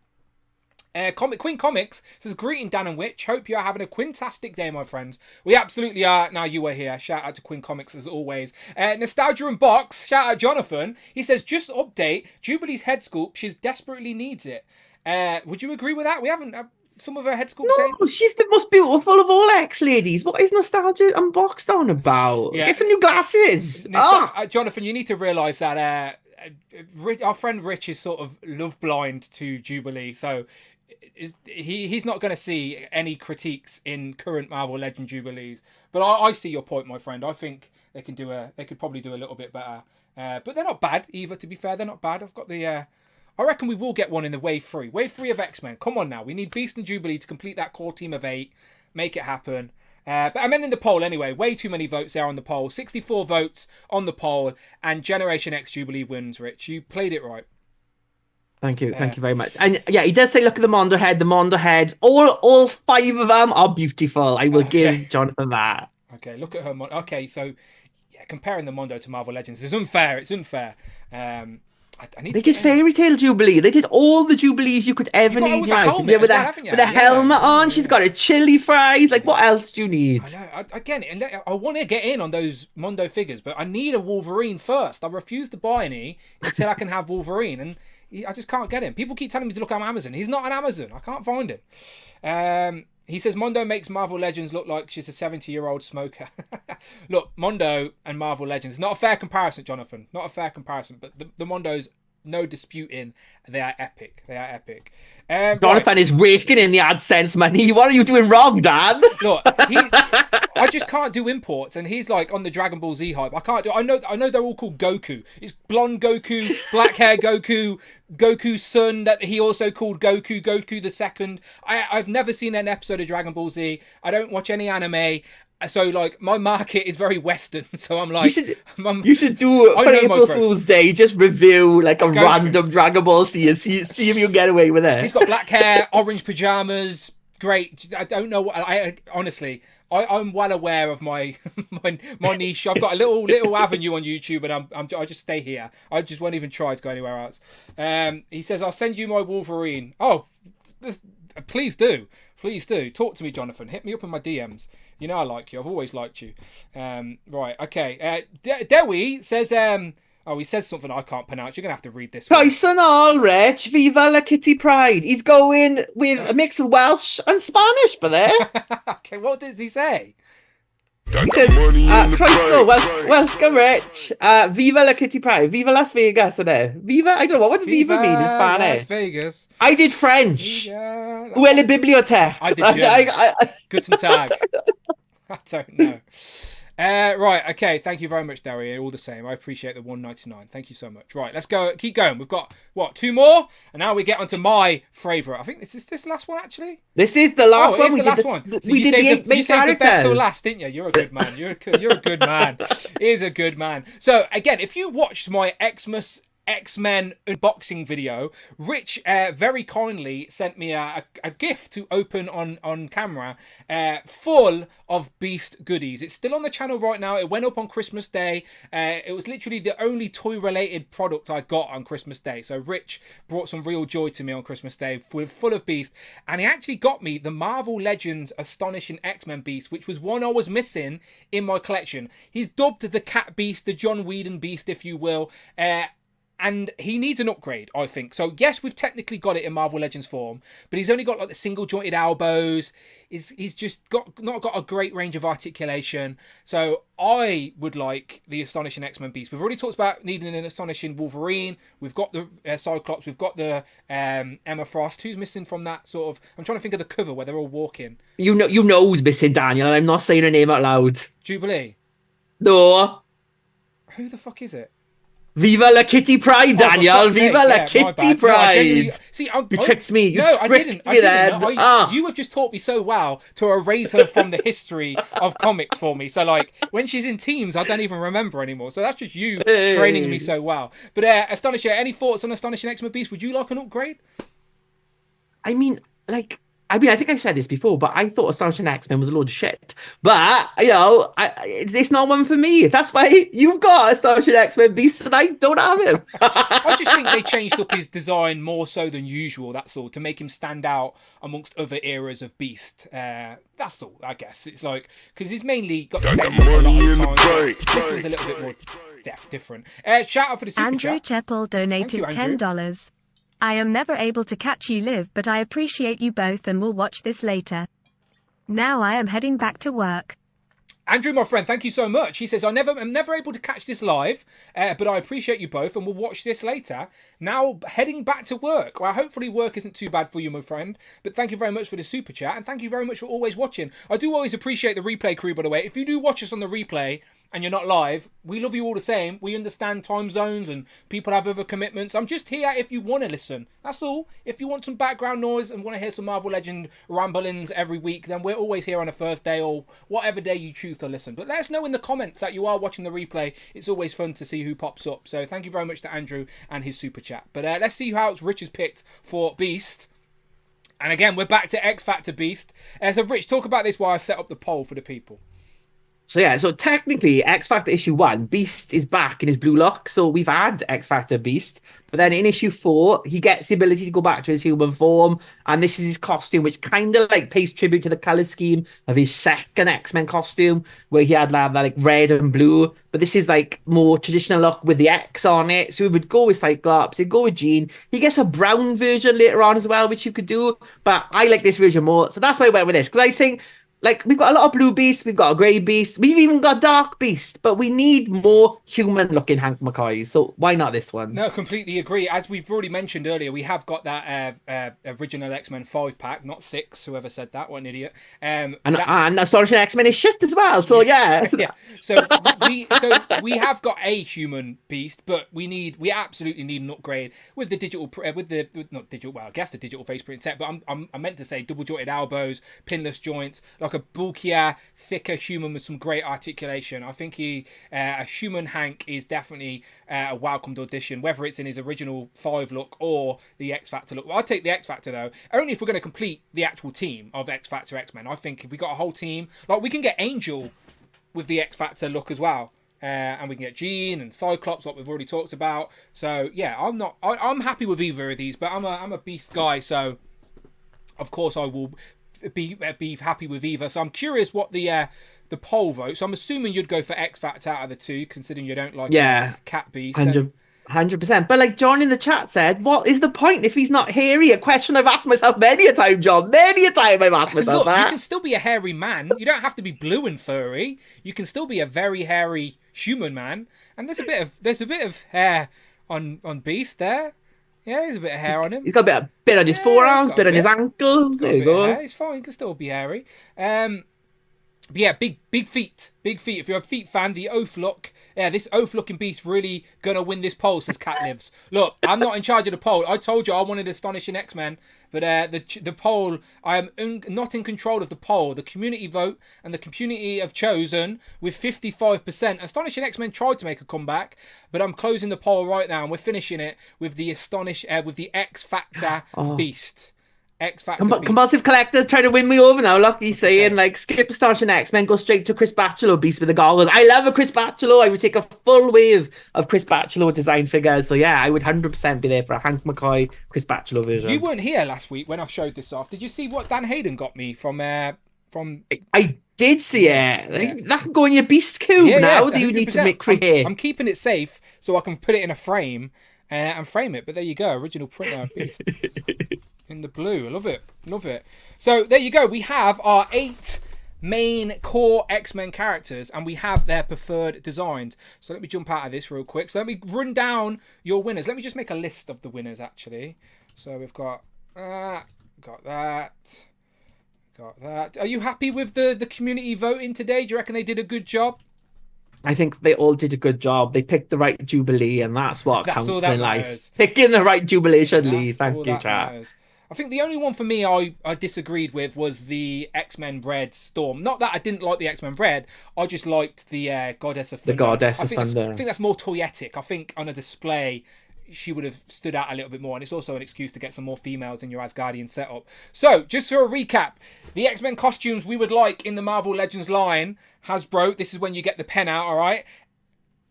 Queen Comics says, greeting Dan and Witch. Hope you are having a quintastic day, my friends. We absolutely are. Now you are here. Shout out to Queen Comics as always. Nostalgia and Box. Shout out Jonathan. He says, just update Jubilee's head sculpt. She desperately needs it. Would you agree with that? We haven't. Some of her head sculpt saying. No, she's the most beautiful of all ex-ladies. What is nostalgia unboxed on about? Yeah. Get some new glasses. Jonathan, you need to realise that our friend Rich is sort of love blind to Jubilee, so he's not going to see any critiques in current Marvel Legend Jubilees. But I see your point, my friend. I think they could probably do a little bit better. But they're not bad either. To be fair, they're not bad. I've got the. I reckon we will get one in the wave 3. Wave 3 of X-Men. Come on now. We need Beast and Jubilee to complete that core team of 8. Make it happen. But I meant in the poll anyway. Way too many votes there on the poll. 64 votes on the poll. And Generation X Jubilee wins, Rich. You played it right. Thank you very much. And yeah, he does say, look at the Mondo head. The Mondo heads, all 5 of them are beautiful. I will give Jonathan that. Okay, look at her. Okay, so yeah, comparing the Mondo to Marvel Legends is unfair. It's unfair. They did Fairy Tale Jubilee. They did all the Jubilees you could ever need. Yeah, with a helmet on. She's got her chili fries. Like, what else do you need? I know. I want to get in on those Mondo figures, but I need a Wolverine first. I refuse to buy any until I can have Wolverine, and I just can't get him. People keep telling me to look on Amazon. He's not on Amazon. I can't find him. He says Mondo makes Marvel Legends look like she's a 70-year-old smoker. Look, Mondo and Marvel Legends, not a fair comparison, Jonathan. Not a fair comparison, but the Mondos, no disputing, they are epic. They are epic. Jonathan is raking in the AdSense money. What are you doing wrong, Dan? Look, I just can't do imports, and he's like on the Dragon Ball Z hype. I can't do. I know they're all called Goku. It's blonde Goku, black hair Goku, Goku's son that he also called Goku the second. I've never seen an episode of Dragon Ball Z. I don't watch any anime. So, like, my market is very Western. So I'm like... You should do, for April Fool's Day, just review, like, a random Dragon Ball Z and see if you can get away with it. He's got black hair, orange pajamas. Great. I don't know what... Honestly, I'm well aware of my niche. I've got a little avenue on YouTube, and I just stay here. I just won't even try to go anywhere else. He says, I'll send you my Wolverine. Oh, please do. Please do. Talk to me, Jonathan. Hit me up in my DMs. You know I like you. I've always liked you. Right, okay. Dewi says... he says something I can't pronounce. You're going to have to read this one. Price and all, Rich. Viva la Kitty Pride. He's going with a mix of Welsh and Spanish, but there. Okay, what does he say? He says, Crystal, welcome, Rich. Viva la Kitty Pride. Viva Las Vegas, isn't Viva, I don't know, what does Viva mean in Spanish? Las Vegas. I did French. Huele biblioteca. I did Guten Tag. I don't know. Right, okay, thank you very much, Daria. All the same, I appreciate the $1.99. Thank you so much. Right, let's go. Keep going. We've got, 2 more? And now we get onto my favourite. I think this is this last one, actually? This is the last one. We did the main characters. The best till last, didn't you? You're a good man. You're a good man. He is a good man. So, again, if you watched my X-Men unboxing video, Rich very kindly sent me a gift to open on camera, full of Beast goodies. It's still on the channel right now. It went up on Christmas Day. It was literally the only toy related product I got on Christmas Day. So Rich brought some real joy to me on Christmas Day, full of Beast, and he actually got me the Marvel Legends Astonishing X-Men Beast, which was one I was missing in my collection. He's dubbed the Cat Beast, the John Whedon Beast, if you will. And he needs an upgrade, I think. So, yes, we've technically got it in Marvel Legends form, but he's only got like the single jointed elbows. He's just not got a great range of articulation. So, I would like the Astonishing X-Men Beast. We've already talked about needing an Astonishing Wolverine. We've got the Cyclops. We've got the Emma Frost. Who's missing from that sort of... I'm trying to think of the cover where they're all walking. You know who's missing, Daniel, and I'm not saying her name out loud. Jubilee? No. Who the fuck is it? Viva la Kitty Pride, Daniel. Viva la Kitty Pride. You tricked me. You I didn't. Then. You have just taught me so well to erase her from the history of comics for me. So, like, when she's in teams, I don't even remember anymore. So that's just you training me so well. But Astonishing, any thoughts on Astonishing X-Men Beast? Would you like an upgrade? I mean, I think I said this before, but I thought Astonishing X-Men was a load of shit. But, it's not one for me. That's why you've got Astonishing X-Men Beast and I don't have him. I just think they changed up his design more so than usual, that's all, to make him stand out amongst other eras of Beast. That's all, I guess. It's like, because he's mainly got the same look a lot of times. This one's a little bit more different. Shout out for the super Andrew chat. Cheppel donated $10. I am never able to catch you live, but I appreciate you both and will watch this later. Now I am heading back to work. Andrew, my friend, thank you so much. He says, I'm never able to catch this live, but I appreciate you both and we'll watch this later. Now heading back to work. Well, hopefully work isn't too bad for you, my friend. But thank you very much for the super chat and thank you very much for always watching. I do always appreciate the replay crew, by the way. If you do watch us on the replay and you're not live, we love you all the same. We understand time zones and people have other commitments. I'm just here if you want to listen. That's all. If you want some background noise and want to hear some Marvel Legend ramblings every week, then we're always here on a Thursday or whatever day you choose to listen. But let us know in the comments that you are watching the replay. It's always fun to see who pops up. So thank you very much to Andrew and his super chat. But let's see how Rich has picked for Beast. And again, we're back to X Factor Beast. So Rich, talk about this while I set up the poll for the people. So technically, X Factor issue 1, Beast is back in his blue look. So we've had X Factor Beast, but then in issue 4, he gets the ability to go back to his human form, and this is his costume, which kind of like pays tribute to the color scheme of his second X-Men costume, where he had that like red and blue. But this is like more traditional look with the X on it. So we would go with Cyclops, he'd go with Jean. He gets a brown version later on as well, which you could do, but I like this version more. So that's why I went with this, because I think, like, we've got a lot of blue beasts, we've got a grey beast, we've even got dark beast, but we need more human-looking Hank McCoy, so why not this one? No, completely agree. As we've already mentioned earlier, we have got that original X-Men 5-pack, not 6, whoever said that, what an idiot. And Astonishing X-Men is shit as well, so yeah. Yeah. So we have got a human beast, but we absolutely need an upgrade with the digital, not digital, well, I guess the digital face print set, but I meant to say double jointed elbows, pinless joints, like a bulkier, thicker human with some great articulation. I think a human Hank is definitely a welcomed audition, whether it's in his original 5 look or the X Factor look. Well, I'd take the X Factor though, only if we're going to complete the actual team of X Factor X-Men. I think if we got a whole team, like we can get Angel with the X Factor look as well. And we can get Jean and Cyclops, like we've already talked about. So yeah, I'm happy with either of these, but I'm a Beast guy, so of course I will be happy with either. So I'm curious what the poll votes. So I'm assuming you'd go for X Factor out of the two, considering you don't like Cat Beast. 100%. But like John in the chat said, what is the point if he's not hairy? A question I've asked myself many a time, John. Many a time I've asked myself that. You can still be a hairy man. You don't have to be blue and furry. You can still be a very hairy human man. And there's a bit of hair on Beast there. Yeah, there's a bit of hair on him. He's got a bit on his forearms, bit on his ankles. There you go. It's fine. He can still be hairy. But yeah, big feet. If you're a feet fan, the Oath look. Yeah, this Oath looking beast really gonna win this poll, says Cat Lives. Look, I'm not in charge of the poll. I told you I wanted Astonishing X-Men, but the poll, I am not in control of the poll. The community vote, and the community have chosen with 55%. Astonishing X-Men tried to make a comeback, but I'm closing the poll right now, and we're finishing it with the with the X Factor Beast. X Factor. Compulsive Collector's trying to win me over now. Look, he's saying, like, skip Astonishing X-Men, go straight to Chris Bachalo Beast with the goggles. I love a Chris Bachalo. I would take a full wave of Chris Bachalo design figures. So, yeah, I would 100% be there for a Hank McCoy, Chris Bachalo version. You weren't here last week when I showed this off. Did you see what Dan Hayden got me from... I did see it. Like, that can go in your Beast cube now that you need to make create. I'm keeping it safe so I can put it in a frame and frame it. But there you go, original printer Beast. In the blue. I love it. So there you go. We have our 8 main core X-Men characters and we have their preferred designs. So let me jump out of this real quick. So let me run down your winners. Let me just make a list of the winners actually. So we've got that, got that. Are you happy with the community voting today? Do you reckon they did a good job? I think they all did a good job. They picked the right Jubilee, and that's what counts in life. Picking the right Jubilation Lee. Thank you, chat. I think the only one for me I disagreed with was the X-Men Red Storm. Not that I didn't like the X-Men Red, I just liked the Goddess of Thunder. The Goddess of Thunder. I think that's more toyetic. I think on a display she would have stood out a little bit more, and it's also an excuse to get some more females in your Asgardian setup. So, just for a recap, the X-Men costumes we would like in the Marvel Legends line, Hasbro, this is when you get the pen out, alright?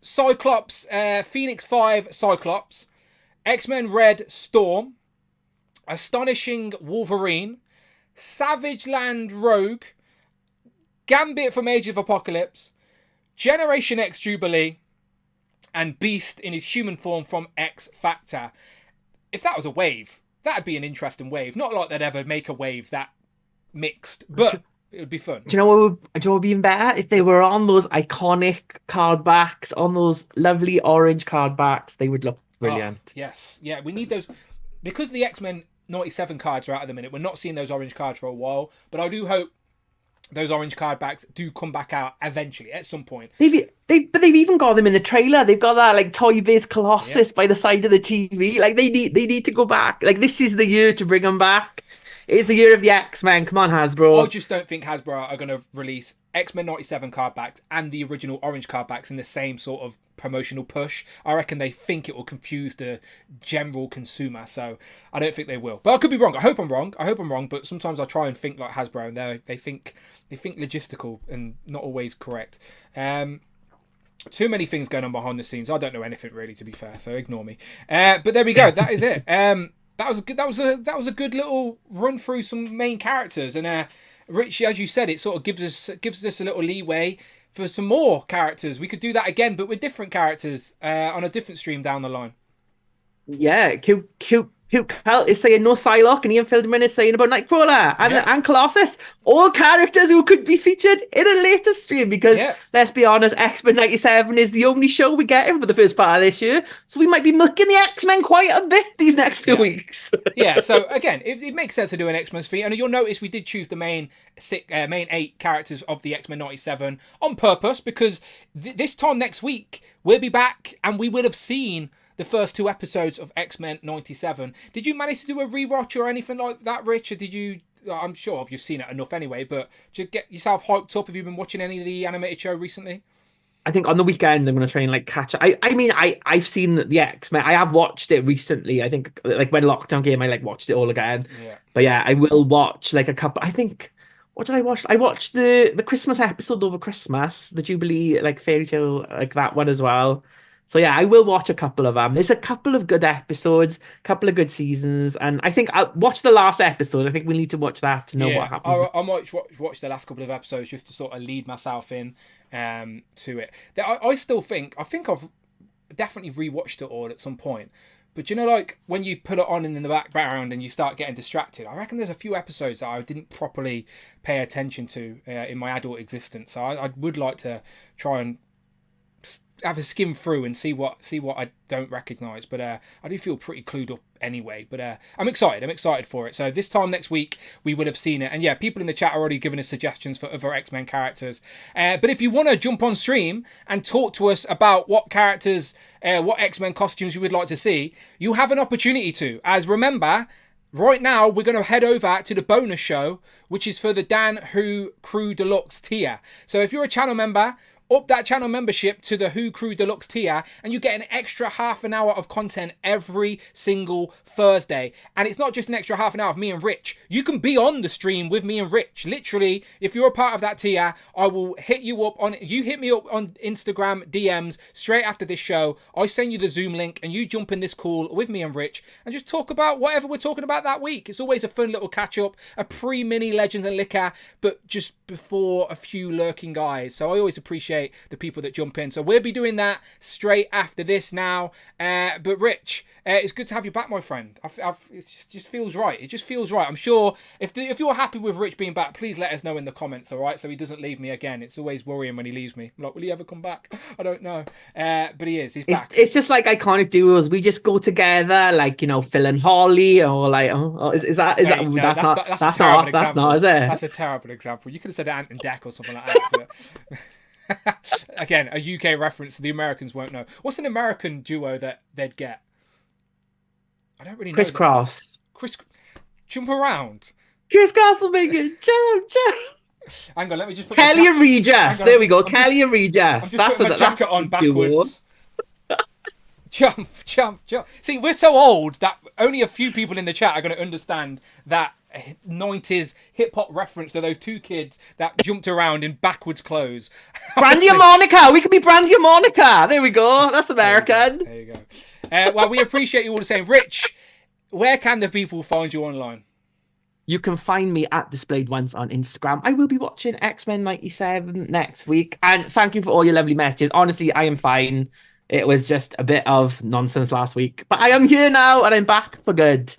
Cyclops, Phoenix 5 Cyclops, X-Men Red Storm, Astonishing Wolverine, Savage Land Rogue, Gambit from Age of Apocalypse, Generation X Jubilee, and Beast in his human form from X Factor. if that was a wave, that'd be an interesting wave. Not like they'd ever make a wave that mixed, but it would be fun. Do you know what would be even better? If they were on those iconic card backs, on those lovely orange card backs, they would look brilliant. Oh, yes. Yeah, we need those. Because the X-Men 97 cards are out at the minute, we're not seeing those orange cards for a while, but I do hope those orange card backs do come back out eventually, at some point. They've even got them in the trailer. They've got that like Toy Biz Colossus by the side of the TV. Like they need to go back. Like this is the year to bring them back. It's the year of the X-Men. Come on, Hasbro. I just don't think Hasbro are going to release X-Men 97 card backs and the original orange card backs in the same sort of promotional push. I reckon they think it will confuse the general consumer, so I don't think they will. But I could be wrong. I hope I'm wrong, but sometimes I try and think like Hasbro, and they think logistical and not always correct. Too many things going on behind the scenes. I don't know anything really, to be fair, so ignore me. But there we go. That is it. That was a good little run through some main characters, and Richie, as you said, it sort of gives us a little leeway for some more characters. We could do that again, but with different characters on a different stream down the line. Yeah, cute. Cal is saying no Psylocke, and Ian Feldman is saying about Nightcrawler and Colossus. All characters who could be featured in a later stream, because let's be honest, X-Men 97 is the only show we get in for the first part of this year. So we might be milking the X-Men quite a bit these next few weeks. Yeah, so again, it makes sense to do an X-Men feat. And you'll notice we did choose the main 8 characters of the X-Men 97 on purpose, because this time next week, we'll be back and we will have seen the first 2 episodes of X-Men 97. Did you manage to do a rewatch or anything like that, Rich? Or did you... I'm sure you've seen it enough anyway, but to get yourself hyped up, have you been watching any of the animated show recently? I think on the weekend I'm going to try and like catch up. I mean, I've seen the X-Men. I have watched it recently. I think like when lockdown came, I like watched it all again. Yeah. But yeah, I will watch like a couple... I think... What did I watch? I watched the Christmas episode over Christmas, the Jubilee like fairy tale, like that one as well. So yeah, I will watch a couple of them. There's a couple of good episodes, a couple of good seasons, and I think I'll watch the last episode. I think we need to watch that to know what happens. I might watch the last couple of episodes just to sort of lead myself in to it. I still think I've definitely rewatched it all at some point. But you know, like when you put it on in the background and you start getting distracted, I reckon there's a few episodes that I didn't properly pay attention to in my adult existence. So I would like to try and have a skim through and see what I don't recognise, but I do feel pretty clued up anyway. But I'm excited for it. So this time next week we would have seen it, and yeah, people in the chat are already giving us suggestions for other X-Men characters. But if you want to jump on stream and talk to us about what characters, what X-Men costumes you would like to see, you have an opportunity to. As remember, right now we're going to head over to the bonus show, which is for the Dan Who Crew Deluxe tier. So if you're a channel member, up that channel membership to the Who Crew Deluxe tier, and you get an extra half an hour of content every single Thursday. And it's not just an extra half an hour of me and Rich. You can be on the stream with me and Rich. Literally, if you're a part of that tier, I will hit you up on... You hit me up on Instagram DMs straight after this show. I send you the Zoom link, and you jump in this call with me and Rich and just talk about whatever we're talking about that week. It's always a fun little catch-up, a pre-mini Legends and Liquor, but just before a few lurking guys. So I always appreciate the people that jump in. So we'll be doing that straight after this now. But Rich, it's good to have you back, my friend. It just feels right. It just feels right. I'm sure if you're happy with Rich being back, please let us know in the comments, all right? So he doesn't leave me again. It's always worrying when he leaves me. I'm like, will he ever come back? I don't know. But he is. He's back. It's just like iconic duos. We just go together, like, you know, Phil and Holly, or like, is that? No, that's not, is it? That's a terrible example. You could have said Ant and Dec or something like that. But... Again, a UK reference the Americans won't know. What's an American duo that they'd get? I don't really know. Crisscross. Jump around. Crisscross will make it jump. Hang on, let me just put Kelly and Regis. There we go. Kelly and Regis. That's my jacket on backwards. Jump. See, we're so old that only a few people in the chat are going to understand that 90s hip-hop reference to those two kids that jumped around in backwards clothes. Brandy and Monica. We could be Brandy and Monica. There we go. That's American. There you go. Well, we appreciate you all the same. Rich, where can the people find you online? You can find me at Displayed Once on Instagram. I will be watching X-Men 97 next week. And thank you for all your lovely messages. Honestly, I am fine. It was just a bit of nonsense last week. But I am here now and I'm back for good.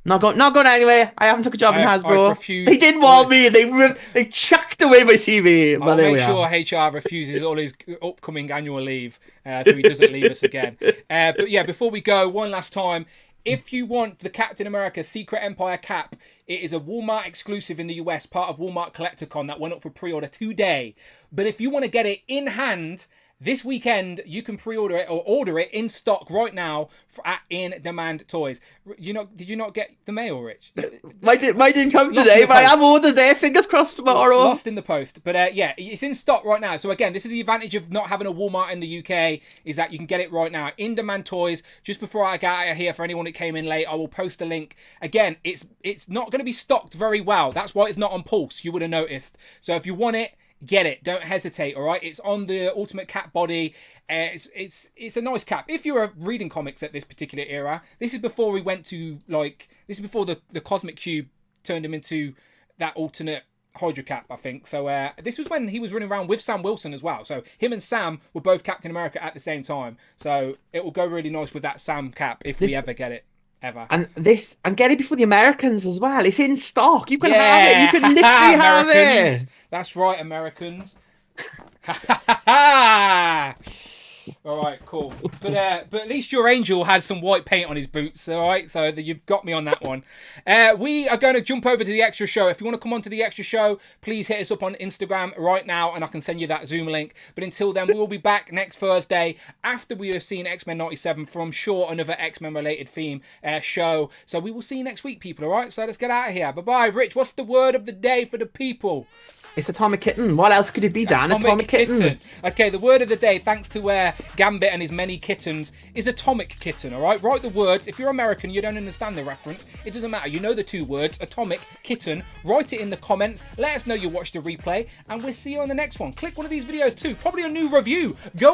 Not going anywhere. I haven't took a job in Hasbro. They didn't want me. They chucked away my CV. I'll make sure HR refuses all his upcoming annual leave so he doesn't leave us again. But yeah, before we go, one last time. If you want the Captain America Secret Empire cap, it is a Walmart exclusive in the US, part of Walmart CollectorCon that went up for pre-order today. But if you want to get it in hand this weekend, you can pre-order it or order it in stock right now at In Demand Toys. Did you not get the mail, Rich? Mine didn't come today, but I have ordered there. Fingers crossed tomorrow. Lost in the post. But yeah, it's in stock right now. So again, this is the advantage of not having a Walmart in the UK, is that you can get it right now at In Demand Toys. Just before I get out of here, for anyone that came in late, I will post a link. Again, it's not going to be stocked very well. That's why it's not on Pulse. You would have noticed. So if you want it, get it. Don't hesitate. All right, it's on the Ultimate Cap body. It's a nice cap. If you're reading comics at this particular era, this is before we went to this is before the Cosmic Cube turned him into that alternate Hydra cap, I think. So this was when he was running around with Sam Wilson as well. So him and Sam were both Captain America at the same time. So it will go really nice with that Sam cap if we ever get it. Ever. And get it before the Americans as well. It's in stock. You can have it. You can literally have it. That's right, Americans. All right, cool. But at least your Angel has some white paint on his boots. All right, so you've got me on that one. We are going to jump over to the extra show. If you want to come on to the extra show, please hit us up on Instagram right now, and I can send you that Zoom link. But until then, we will be back next Thursday after we have seen X-Men 97 for, I'm sure, another X-Men related theme show. So we will see you next week, people. All right, so let's get out of here. Bye bye, Rich. What's the word of the day for the people? It's Atomic Kitten. What else could it be, Dan? Atomic Kitten. Okay, the word of the day, thanks to Gambit and his many kittens, is Atomic Kitten, all right? Write the words. If you're American, you don't understand the reference. It doesn't matter. You know the two words, Atomic Kitten. Write it in the comments. Let us know you watched the replay, and we'll see you on the next one. Click one of these videos too. Probably a new review. Go and